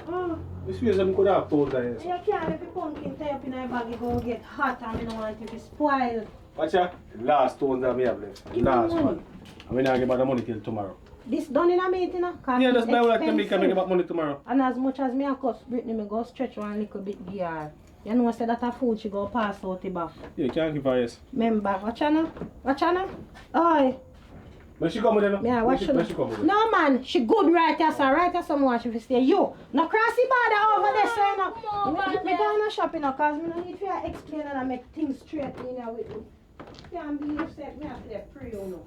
Oh.
You see, some could have told that.
You can't let the pumpkin tie up in a bag, it go get hot and we don't want it to spoil.
Watch out. Last stones that we have left.
Give me
Last
money.
one. I'm going to give the money till tomorrow.
This done in a meeting, cause
Yeah,
it's
that's why I can give
expensive.
back money tomorrow.
And as much as me and cost Brittany, me go stretch one little bit gear. You know, say that a food she go pass out the back.
Yeah, you can't give her yes.
Remember, watch her now? Watch her now? Oi.
When she come with them?
Yeah, watch her
When she come with them?
No man, she good right here, so right here someone she fi stay. You, no cross the border over there, so you know. Me gonna shop, you know, cause me no need to explain and make things straight in here with you. Can't believe that me have to dey pray, you know.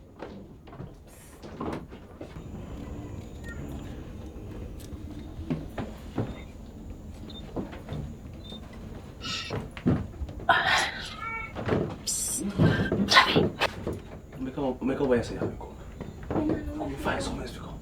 Make a way, say, how you go. Come find somewhere to go.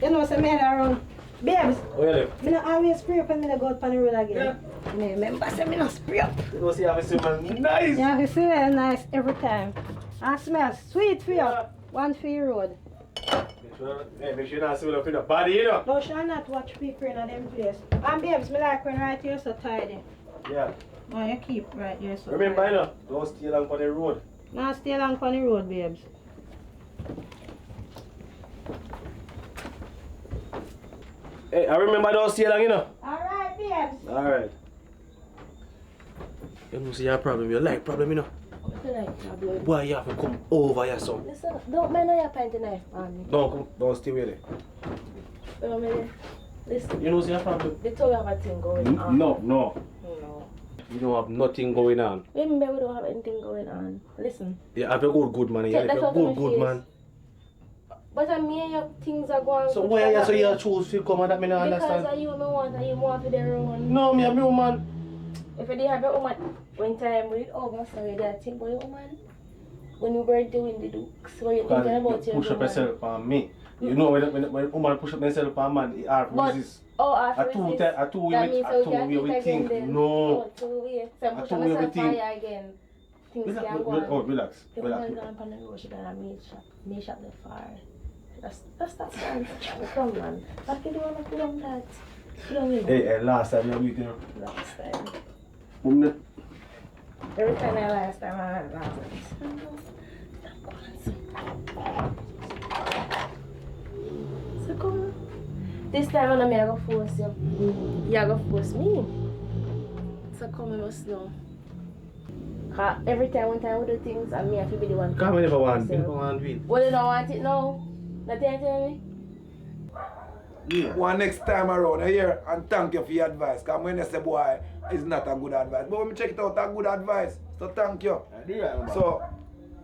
You know, say me around. Babes,
Oh, yeah, left.
me no always spray up and me no go out on the road again. Me remember say me no spray up.
You know, see how I see man nice.
Yeah, you smell nice every time. And smell sweet for you.
Yeah.
One for your road.
Make sure you not see up in the body, you know.
No, shall not watch people in them place. And babes, me like when right here so tidy.
Yeah.
Oh, you keep right here so
Remember, you
tidy.
know, don't stay along on the road.
Now stay along on the road, babes.
Hey, I remember don't stay along, you know.
Alright, babes.
Alright. You know, see your problem. You like problem, you know. Why you have to come over here, son?
Listen, don't mind your pint knife on me.
Don't stay with it.
Listen,
You know, see your problem.
they told you have a thing going on.
No.
No.
You don't have nothing going on.
Remember, we don't have anything going on. Listen.
You have a good man. You
Take
have
that
a
out of my
good
face.
man.
But I mean, your things are going
So
good
why
for
you
that
so you
man.
choose to come and that me not
Because
understand?
of you, me want and you want for their own.
No, me have a woman.
If you didn't have your woman, when time with over, sorry, that thing about your woman. When you were doing the dukes, what you thinking about
Because
your
you push up
woman?
yourself on me. You know when woman push up themselves on man, it hard to
But-
resist.
Oh, after
I told
this,
that- I told you
that
we-
means
I
you
told
can't
you
eat
we
again
think.
then.
No.
Oh, so we so
I
push
told you
myself
everything.
fire again. Things
Relax,
can go
relax, oh,
on.
relax.
If
Relax.
I'm going on the road, she gonna me shop the fire. That's fine. Come man. But you don't want to put on that. You don't really
Hey, last time you meet her.
last time.
Woman,
Every time I last time I last So come. This time I'm gonna force you. You're gonna force me. So come you must know. Every time one time we do things and me have to be the one.
come we never want. We
So-
never want to
Well, you don't want it now. Nothing tell me.
One next time around here and thank you for your advice. Because when you say boy, it's not a good advice. But when we check it out, a good advice. So thank you. So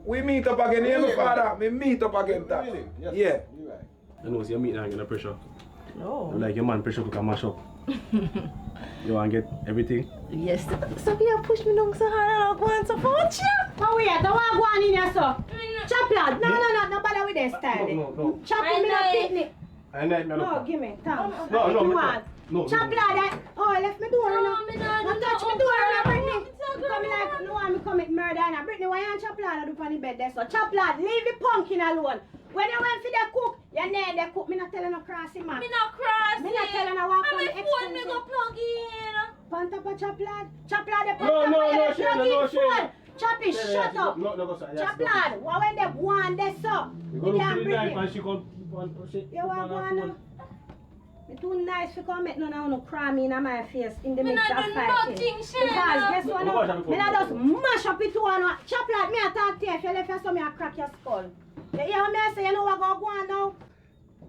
we meet up again, you know, father. We meet up again, Tax. Yeah.
You know, see, you meet now, you're gonna pressure.
No.
Like your man pressure cook and mash up. You want to get everything?
Yes. So you push me down so hard and I want to punch you.
Oh yeah, don't want to go on in here, so. Chop lad. No bother with that style.
No.
Chop me no picnic.
I know.
No, give me. Thanks.
No.
Chop lad. Oh, left me door. No touch me door. No, Brittany. Come like, no one me commit murder. And Brittany, why you chop lad do on the bed there? So chop lad, leave the pumpkin alone. When you went for the cook, you need the cook. Me not telling no crossing man.
Me not crossing.
Me not telling no walk on the
expensive. I'm phone me go plug in.
Pan top of chop lad. Chop lad, the
No,
phone. Chop it, shut up.
No,
Chop lad, why when they want this so?
You go to the knife and she come.
You want to go on? Me too nice to come make none of no crime in my face in the midst of fighting.
nothing, Shayna.
Because guess what? Me not just mash up it to one. Chop lad, me a talk to you. If you left you so me a crack your skull. You hear what me I say? You know what go on now?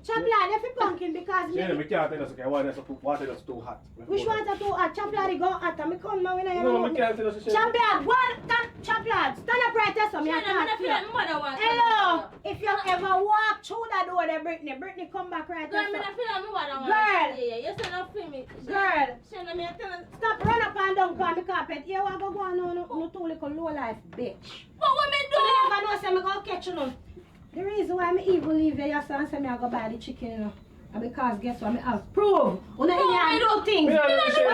Chop lad, if you pumpkin because me...
Shayna, me can't tell us, okay, water is too hot.
Which one is too hot? Chop lad, go hot. And me come now when I
No, me can't tell us, Shayna.
Chop lad, chop lad, stand up right there so me a talk to you. Hello, if you ever walk through that door there, Brittany come back right there. Girl, stop run up and down on the carpet. You want to go on no too little low life bitch.
But what me do?
You never know say me go catch you now. The reason why me even leave you yesterday and say me I go buy the chicken, you know. And because guess what me have prove. You know you do things. You do nothing,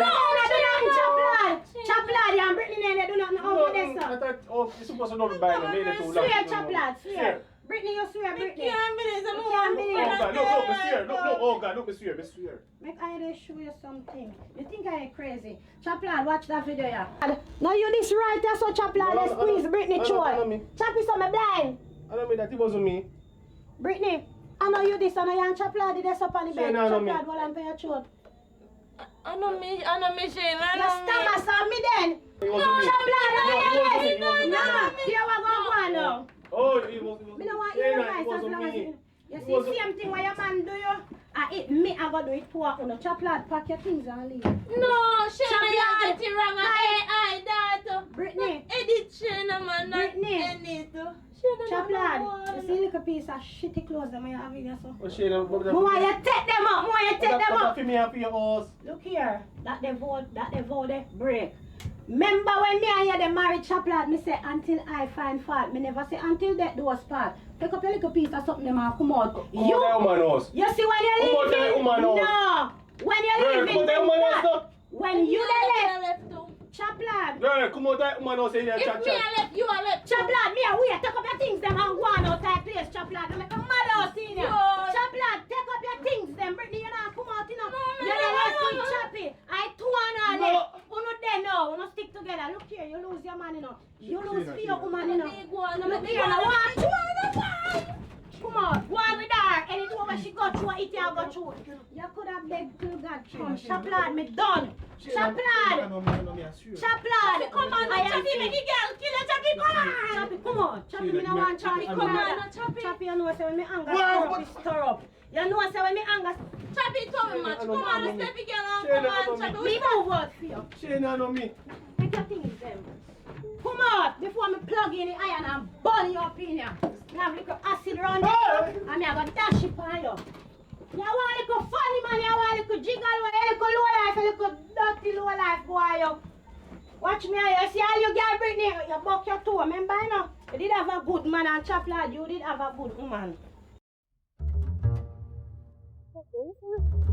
chop lad, and Brittany they do nothing over there, sir.
I thought, you're supposed to not buy them, made it too long.
Swear, chop lad, swear. Brittany, you swear, Brittany.
You can't believe it.
Oh God, look, me swear.
Make I show you something. You think I ain't crazy? Chop lad, watch that video, yeah. Now you this right there, so chop lad, let's squeeze Brittany Choi. Chop is on me blind.
I don't mean that, it wasn't me.
Brittany, I know you this, I know you and chop lad, this up on the bed. Chop
me.
lad, while I'm for your throat.
I know me, Shane.
You stammer on me then.
It wasn't me.
Chop lad,
No,
no. You want to go on now.
Oh, it was
Me don't want you nice as long as you see same thing what your man do you. It me I go do it for you. Chop lad, pack your things and leave.
No, Shane, you get it wrong. I that.
Brittany.
Edit Shane, man.
Brittany.
Edit.
Chop lad, you see little piece of shitty clothes that you have in here so.
Oh, Shayna,
More you take them up,
for me and for your horse.
Look here, that they vote they break. Remember when me and you they married chop lad, me say until I find fault. Me never say until that do us part. Pick up a little piece of something them and come out. You see when you leaving? No. When you leaving? When you left. Chop lad.
Girl, come out that woman house here and chat.
If me I left, you are left.
Chop lad, me a wait, take up your things them and go on outside place, chop lad. Make a mad house in here. Chop lad, take up your things them. Brittany, you not come out, you know. You know what's choppy. I two and all left. Uno there now, uno stick together. Look here, you lose your man, you know. You lose for your woman, you know. Look here, now watch. Come on, one with her. Anything what she got through, it you go through. You could have begged to God, come. Chop lad, me done. Chop lad. Chop lad. Come on, Choppy, make the girl kill her. Choppy, come on. Choppy, come on. Choppy, me no want Choppy. Come on, Choppy. Choppy, you know say when me anger stir up. You know say when me anger.
Choppy, too much. Come on, Steppy girl. Come on, Choppy.
Me move out for you.
Shayna, no me.
Take your things them. Come on, before me plug in the iron and burn you up in here. Me have little acid around you, and me have a dash it on you. You want a little funny man, you want a little jiggle, a little low life, a little dirty low life boy. You. Watch me, you see all you girl Brittany, you buck your toe, remember you know? You did have a good man and chop lad, you did have a good woman.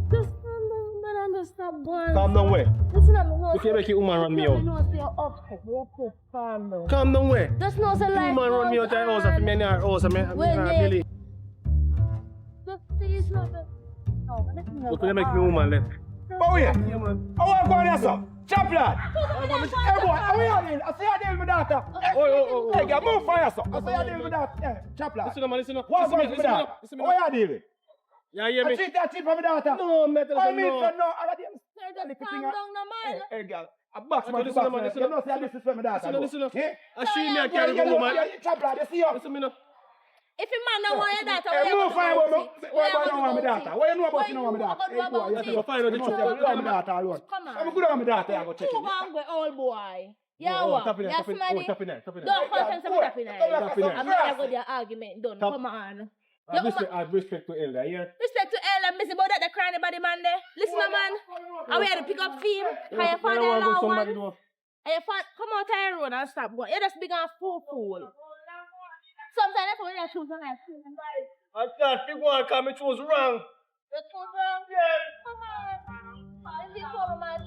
Just calm down, man, and just stop going.
Calm down where?
Listen to me,
You can't make your woman run me out.
Calm down.
Calm down where?
Just know say life
Woman run me out of the house, if me in our house, I really.
Just please, no.
Look, you make me woman left.
But wait, I want to go on here, sir. Chop lad. Hey boy, how are you? I say I deal with that. Hey, girl, move for you, sir. I say I deal with that. Chop lad.
Listen up.
What's going on with that? How are you dealing?
Yeah, hear me?
I treat that cheap for my daughter.
No, metal.
I mean,
No.
no, all of them.
Calm down, no man.
Hey, girl, a box man,
Listen,
you know, say this is for my daughter.
Listen up.
Yeah?
I see me, I carry the woman.
Chop lad, you see you.
Listen me now.
If a man don't want your daughter,
Hey, move for you, what you know about my daughter? What you know about
What
you know about my daughter?
you know about
Hey, boy,
it?
you go find out the truth. You go my daughter alone.
Come on.
I'm good on my daughter, I go check
Move
it.
on, go, old boy. Yeah,
Oh,
what?
tap in there,
Yeah,
tap in
somebody.
there. Tap in there.
Don't call them some tap in there.
Tap in there.
I'm not going to argument done.
Tap.
Come on.
I have respect to elder, yeah?
Respect to Ella, them busy about that, they crying about the man there. Listen, man. Are we had to pick up theme? How you find that loud one? And you find, come out of the road and stop. But you just big and fool. Sometimes that's what you choose on that.
I can't pick one because I chose wrong.
You choose wrong? Yeah. Come on. Is it so much?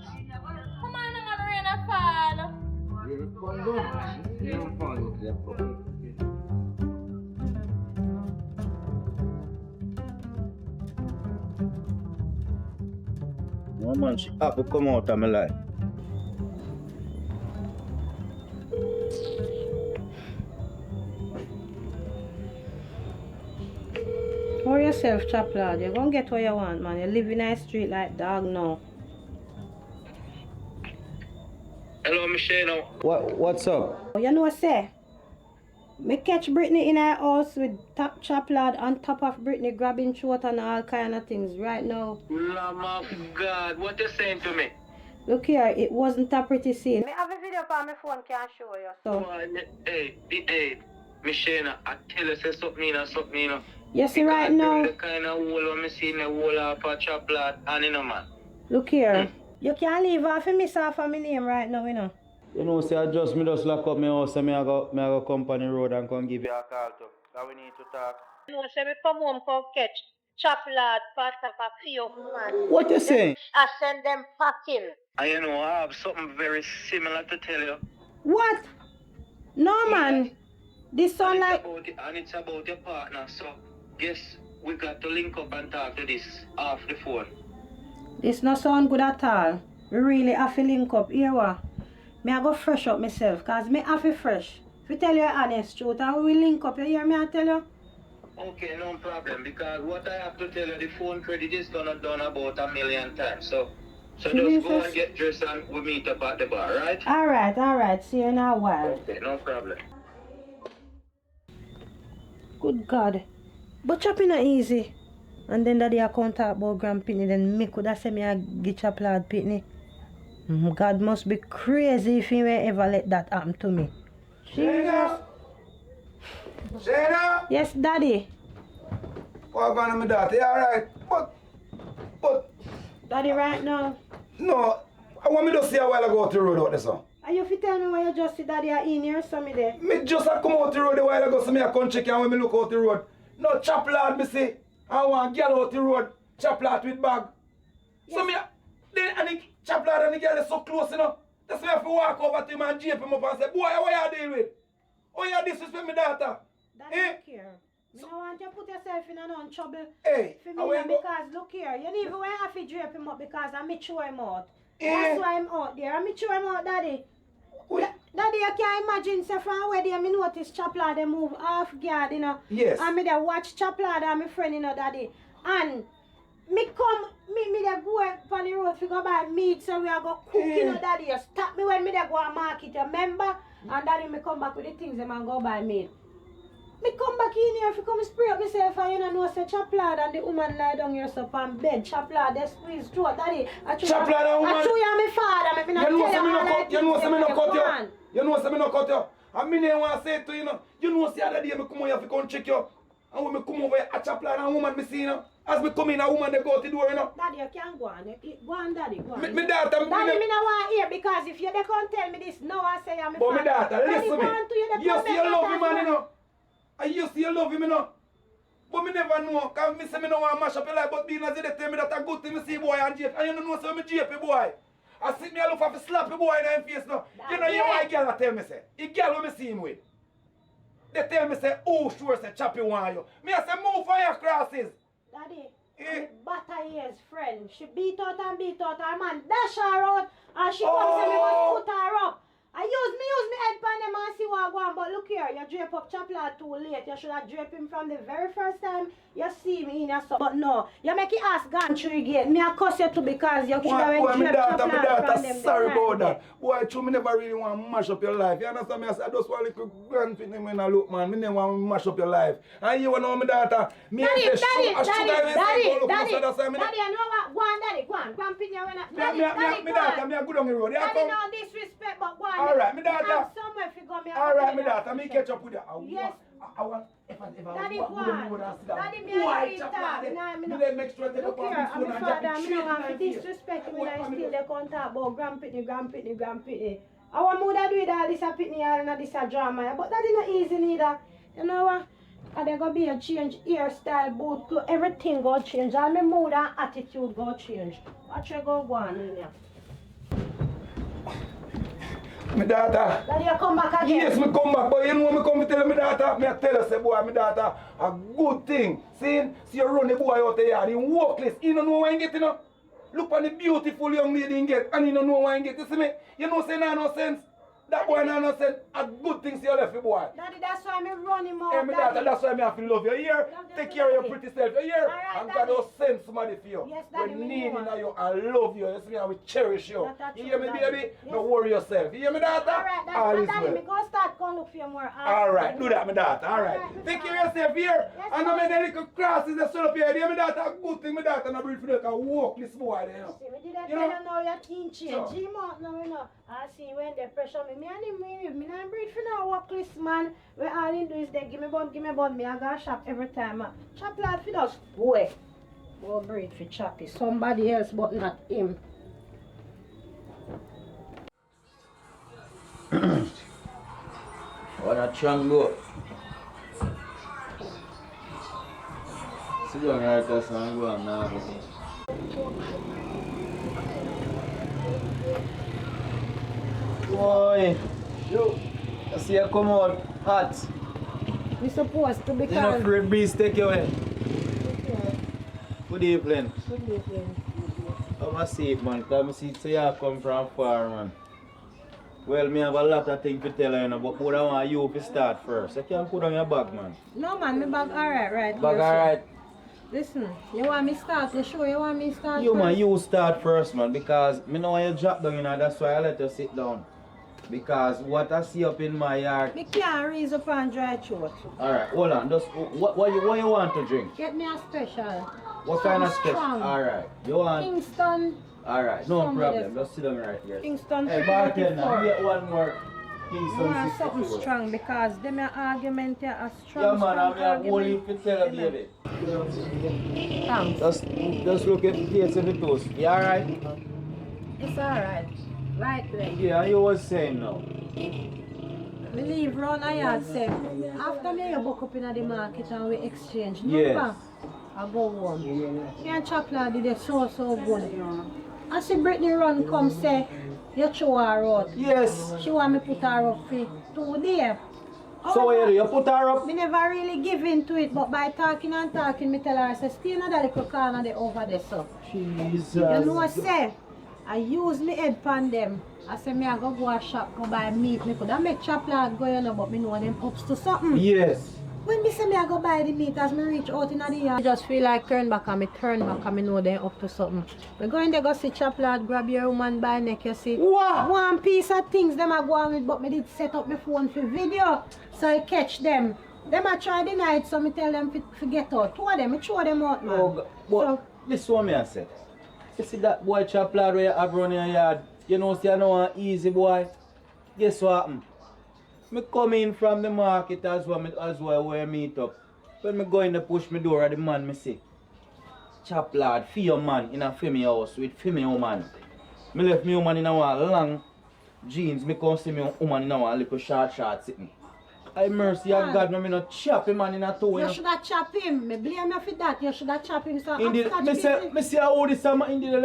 Come on, I'm gonna rain a fall.
No man, she have to come out of my life.
Hurry yourself, chap lad. You're gonna get what you want, man. You live in a street like dog now.
Hello, Michelle.
What's up?
You know what I say? Me catch Brittany in her house with top chap lad on top of Brittany grabbing throat and all kind of things right now.
Lamb of God, what you saying to me?
Look here, it wasn't a pretty scene. Me have a video on my phone, can show you. So.
Hey, Michelle, I tell you, say something, you know.
You see right now?
The kind of wall when me see the wall of a chop lad and you know, man.
Look here, you can't leave off and miss off of my name right now, you know.
You know, say I just lock up my house and I go company road and come give you a call too. That we need to talk.
You know, say me come home, come catch chop lad, part of a few man.
What you saying?
I send them packing.
And you know, I have something very similar to tell you.
What? No, man. This sound like...
And it's about your partner, so guess we got to link up and talk to this off the phone.
This no sound good at all. We really have to link up. Here what? Me I go fresh up myself, cause me have to fresh. If you tell you the honest truth, and we will link up, you hear me I tell you?
Okay, no problem, because what I have to tell you, the phone credit is gonna done about 1 million times, so just go and get dressed and we meet up at the bar, right?
Alright, see you in a while.
Okay, no problem.
Good God. But chopping not easy. And then daddy I can't talk about Grand Pitney, then me could have said me a get chop lad Pitney. God must be crazy if he may ever let that happen to me.
Shayna! Shayna!
Yes, daddy.
What's going on with that? You alright? But...
Daddy, right now.
No, I want me to see a while ago out the road out there, son.
Are you tell me why you just see daddy in here, so me there?
Me just a come out the road a while ago, so me a come check and when me look out the road. No chop lad, me see. I want girl out the road, chop lad with bag. Yes. So me, then and the chop lad and the girl is so close, you know. That's why I have to walk over to him and jape him up and say, boy, what you deal with? Oh, you disrespect my daughter.
Daddy, look here. Me don't want you to put yourself in no trouble.
Hey,
for me, because look here, you don't even have to drape him up because I make sure him out. That's why I'm out there. I make sure him out, daddy. Daddy, you can't imagine, say from where they me notice chop lad they move off guard, you know.
Yes.
And me there watch chop lad and my friend, you know, daddy. And me come, me there go on the road to go buy meat, so we are go cook, you know, daddy. You stop me when me there go and market, you remember? And daddy me come back with the things them and go buy meat. Me come back in here if you come spray up myself and you know say chop lad and the woman lie down here so on bed. Chop lad they squeeze throat, daddy.
Chop lad and woman.
I show you my father, me not tell you all that.
You know say me no cut you. You know say me no cut you. And me name want say to you know. You know say other day me come over here to come check you. And when me come over here a chop lad and woman me see you know. As me come in a woman they go out the door you know.
Daddy you can't go on. Go on daddy, go on.
Me daughter.
Daddy me no want hear because if you they can't tell me this now I say I'm
but me daughter listen me. You see you love him man you know. And you see you love him, you know. But me never know, because me say me don't want to mash up your life, but being as they tell me that a good thing me see boy and jape. And you don't know so me jape boy. I see me I look for slap the boy in the face now. You know you why girl tell me say. The girl when me see him with. They tell me say, oh sure say Chappy want you. Me I say move for your crosses.
Daddy, butter his friend. She beat out and beat out her man. Dash her out and she comes and me must put her up. I use me head pan them and see what I want, but look here, you drape up chop lad too late. You should have draped him from the very first time you see me in your son. But no, you make it ask gone through again. Me I cuss you too because you should have went drape chop lad from them.
Sorry about that. Boy, true, me never really want to mash up your life. You understand me? I just want a little grand thing in a look, man. Me never want to mash up your life. And you know my daughter. Me
Daddy, you know what? Go on, daddy, go on. Go on, pin your Daddy,
me daughter, me a good on the road.
Daddy, no disrespect, but go on.
Alright, me daughter.
Somewhere if you go, me
alright, me daughter, me catch up with you.
Yes.
I want if I
Daddy,
walk
what?
with them road and see that
Daddy, me
boy
I
chop
talk.
like
Nah,
that.
me
Me
no.
then make sure I take
Look
up
here,
on
I'm
this
my
phone and
father,
drop
me
it
no
straight
want to
in my face.
disrespect me
Boy,
when I
come
still
here.
they can't talk about grandpitney. I want more to do with all this a pitney and this a drama, but that is not easy neither. You know what? And there gonna be a change, hairstyle, boot, clothes, everything gonna change. All my mood and attitude gonna change. Watch you go on in here.
My daughter.
Daddy, you come back again.
Yes, me come back, but you know me come to tell my daughter, me I tell her, say boy, my daughter, a good thing. See you run the boy out there, he workless, he don't know what he get, you know. Look on the beautiful young lady he get, and he don't know what he get, you see me? You know say no sense. That boy no sense. A good thing see you left, boy.
Daddy, that's why me run him out.
Hey, my daughter, that's why me have to love you. Here, take care of your pretty self. You hear?
Alright,
And God
Daddy.
will send somebody for you.
Yes, Daddy,
we
me
need
know.
you and love you. You see me, I will cherish you.
That's
You hear me,
true,
baby?
Daddy. Yes.
Don't worry yourself. You hear me, daughter?
Alright,
All
Daddy,
is
Daddy, me
well.
go start going look for you more.
Alright, do that, my daughter. Alright.
Alright,
Take care of yourself here.
Yes,
And no
Daddy.
make any little crosses that set up here. You hear me, daughter? A good thing, my daughter, no breathe for you can walk this boy there, you know.
See, we did that
You
tell
know?
you now your teen change.
So.
Jim out now, you know. I see when they pressure me. Me and him, me not breathe for no workless man. Where all he do is they give me bun. Me I go shop every time. Chop lad for us. Boy. Go breathe for choppy. Somebody else but not him.
What a chango. Sit down right there and go on now. Boy, I see you come out hot.
We supposed to be
You know, free breeze take you away. Good evening.
Good evening.
Have a seat, man. Because I see you come from far, man. Well, me have a lot of things to tell you, but what I want you to start first. You can put on your bag, man.
No man, me bag alright right
Bag
here,
alright.
Listen, you want me start the show? You want me start
You,
first?
man, you start first, man. Because me know when you drop down, you know, that's why I let you sit down. Because what I see up in my yard.
Me can't raise up and dry throat.
Alright, hold on. Just what you want to drink?
Get me a special.
What kind of special?
Strong.
Alright. You want
Kingston.
alright, no
Some
problem.
of
Just sit down right here.
Kingston
Hey bartender,
44.
get one more
You
Kingston
want
64.
something strong because them a argument here a strong,
Yeah man,
strong
I'm here only
argument.
to tell you, baby.
Thanks.
Just look at the taste of the toast. You alright?
It's alright. Right leg.
Yeah, you was saying now.
We leave round a yard say, after me you book up in the market and we exchange.
Yes.
Number, I go home. Me and chocolate did it so good. I see Brittany run come say, you throw her out.
Yes.
She want me put her up for 2 days.
So what you do? You put her up?
Me never really give in to it, but by talking and talking, me tell her, I say, stay in that little corner there over there, so.
Jesus.
You know what I say? I use me head pan them. I say, me I go a shop, go buy meat. Me could make chocolate go, you know, but me know them ups to something.
Yes.
When me say me I go buy the meat, as me reach out in the yard, I just feel like turn back and me turn back and me know they up to something. We go in there, go see chocolate, grab your woman by neck, you see.
What?
One piece of things them I go on with, but me did set up my phone for video, so I catch them. Them I try the night, so me tell them to get out. 2 of them, me throw them out, man.
Oh, God. But
So,
this one me I say. You see that boy chocolate where you have run in your yard? You know, see I know an easy boy. Guess what happened? Me come in from the market as well where I meet up. When me go in to push me door at the man me say, chop lad, for your man in a female house with female woman. Me left me woman in a one long jeans, me come see me woman in a one little short sitting. I mercy of God, me no chop him man in a toe.
you should have chopped him. Me blame you for that. You should have chopped him. So
Indeed, me say how this summer indeed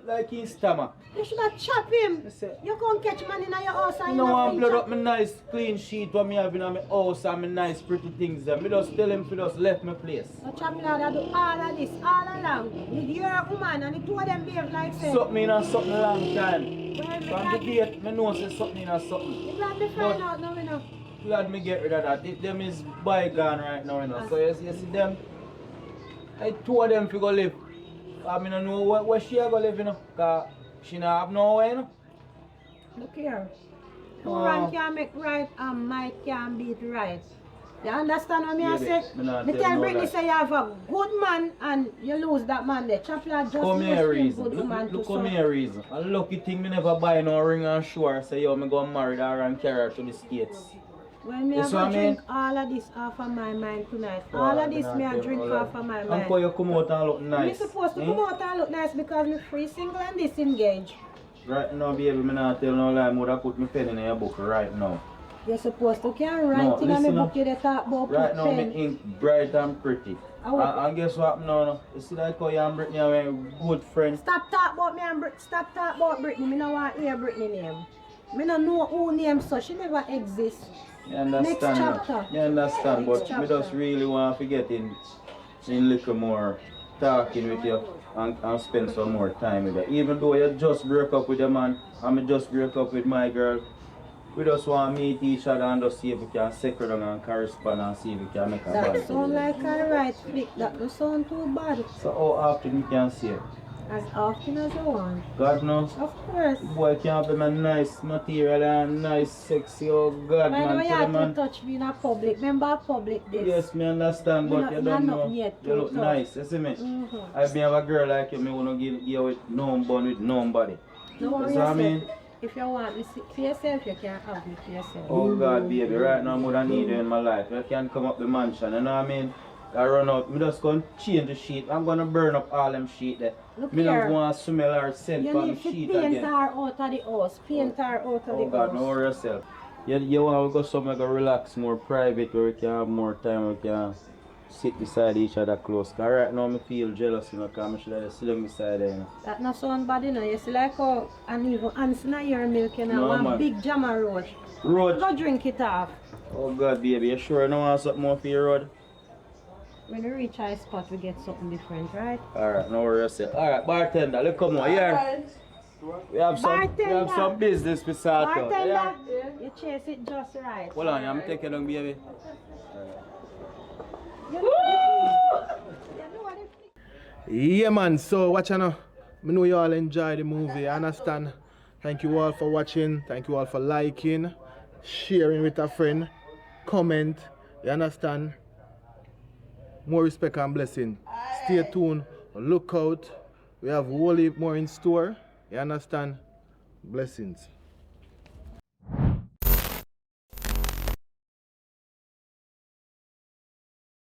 like his stomach.
you should have chopped him.
Me say,
You can't catch man in your house and
you know I
you
blood up my nice clean sheet what me have in my house and my nice pretty things there. Me just tell him to just left my place.
The chopping lad do all of this all along. With your woman and the 2 of them behave like say.
Something in a something long time.
Well, me
From
glad
the date, me know say something in a something.
me glad me find out now, you know.
Glad me get rid of that. Them is bygone right now, you know. So you see them, I 2 of them fi go live. I mean, I know where she go live, you know. Cause she not have nowhere, you know.
Look here. Two
Oh.
wrong can make right and might can beat right. You understand what me I
Baby,
say?
me not
Me
tell
tell
no
Brittany
lie.
say you have a good man and you lose that man there. Chocolate just
Come here,
lose him
reason.
good woman
Look
too.
come here, reason. A lucky thing me never buy no ring and show her. Say yo, me go marry her and carry her to the States.
Well, me
Yes,
have
what
to
I mean?
drink all of this off of my mind tonight.
Oh,
All of
I'm
this
gonna
me I
tell
drink
you,
off of my mind.
Uncle, you come out and look
Me
nice.
supposed to come out and look nice because me free, single and disengaged.
Right now, baby, me not tell no lie. I would have put my pen in your book right now.
You're supposed to can write
No,
in my
listen
book
up.
you dey talk about
Right
put
now,
pen.
my ink bright and pretty. And guess what now? You see that how you and Brittany are a good friends?
Stop talk about me and stop talk about Brittany. Me no want hear Brittany name. Me no know who name so she never exists.
You understand
Next
that?
chapter.
You understand,
Next
but
chapter.
me just really want to get in little more talking with you and spend some more time with you. Even though you just broke up with your man and me just broke up with my girl, we just want to meet each other and just see if we can secret down and correspond and see if we can make a bond.
That sound like a right flick. That don't sound too bad.
So how often you can see it?
As often as you want.
God knows.
Of course.
Boy can't be my nice material and nice sexy, oh God,
Why do
man.
you
Tell
have
the man.
to touch me in a public? Remember public this?
Yes, me understand, but you don't know. You look nice, you see me? I be have a girl like you, me wanna give you with no bun with nobody.
No worry
That's what I mean?
If you want me for yourself, you can have me for yourself.
Oh God, baby, right now I need you in my life. You can't come up the mansion, you know what I mean? I run out, me just gonna change the sheet. I'm gonna burn up all them sheet there.
Look
Me
here.
don't want to smell or scent
You
on the
need to
sheet
paint
again.
her out of the house. Paint her out of the
Oh God, no
house.
worry yourself. You want to go somewhere go relax, more private, where we can have more time, we can sit beside each other close. Cause right now I feel jealous, you know, because I should have sit down beside her, you know.
That not sound bad, you know. You see like how and even ants in your milk, you know,
No,
one
man.
big jammer road.
Road.
Go drink it off.
Oh God, baby, you sure you don't want something more for your road?
When we reach our spot, we get something different, right?
Alright, no worry yourself. Alright, bartender, look come on here. We have some business to sort out.
Bartender,
Yeah.
you chase it just right.
Hold on, I'm taking down, baby.
Yeah, man. So, watch out now. I know you all enjoy the movie. I understand. Thank you all for watching. Thank you all for liking, sharing with a friend, comment. You understand? More respect and blessing. Stay tuned. Look out. We have whole heap more in store. You understand? Blessings.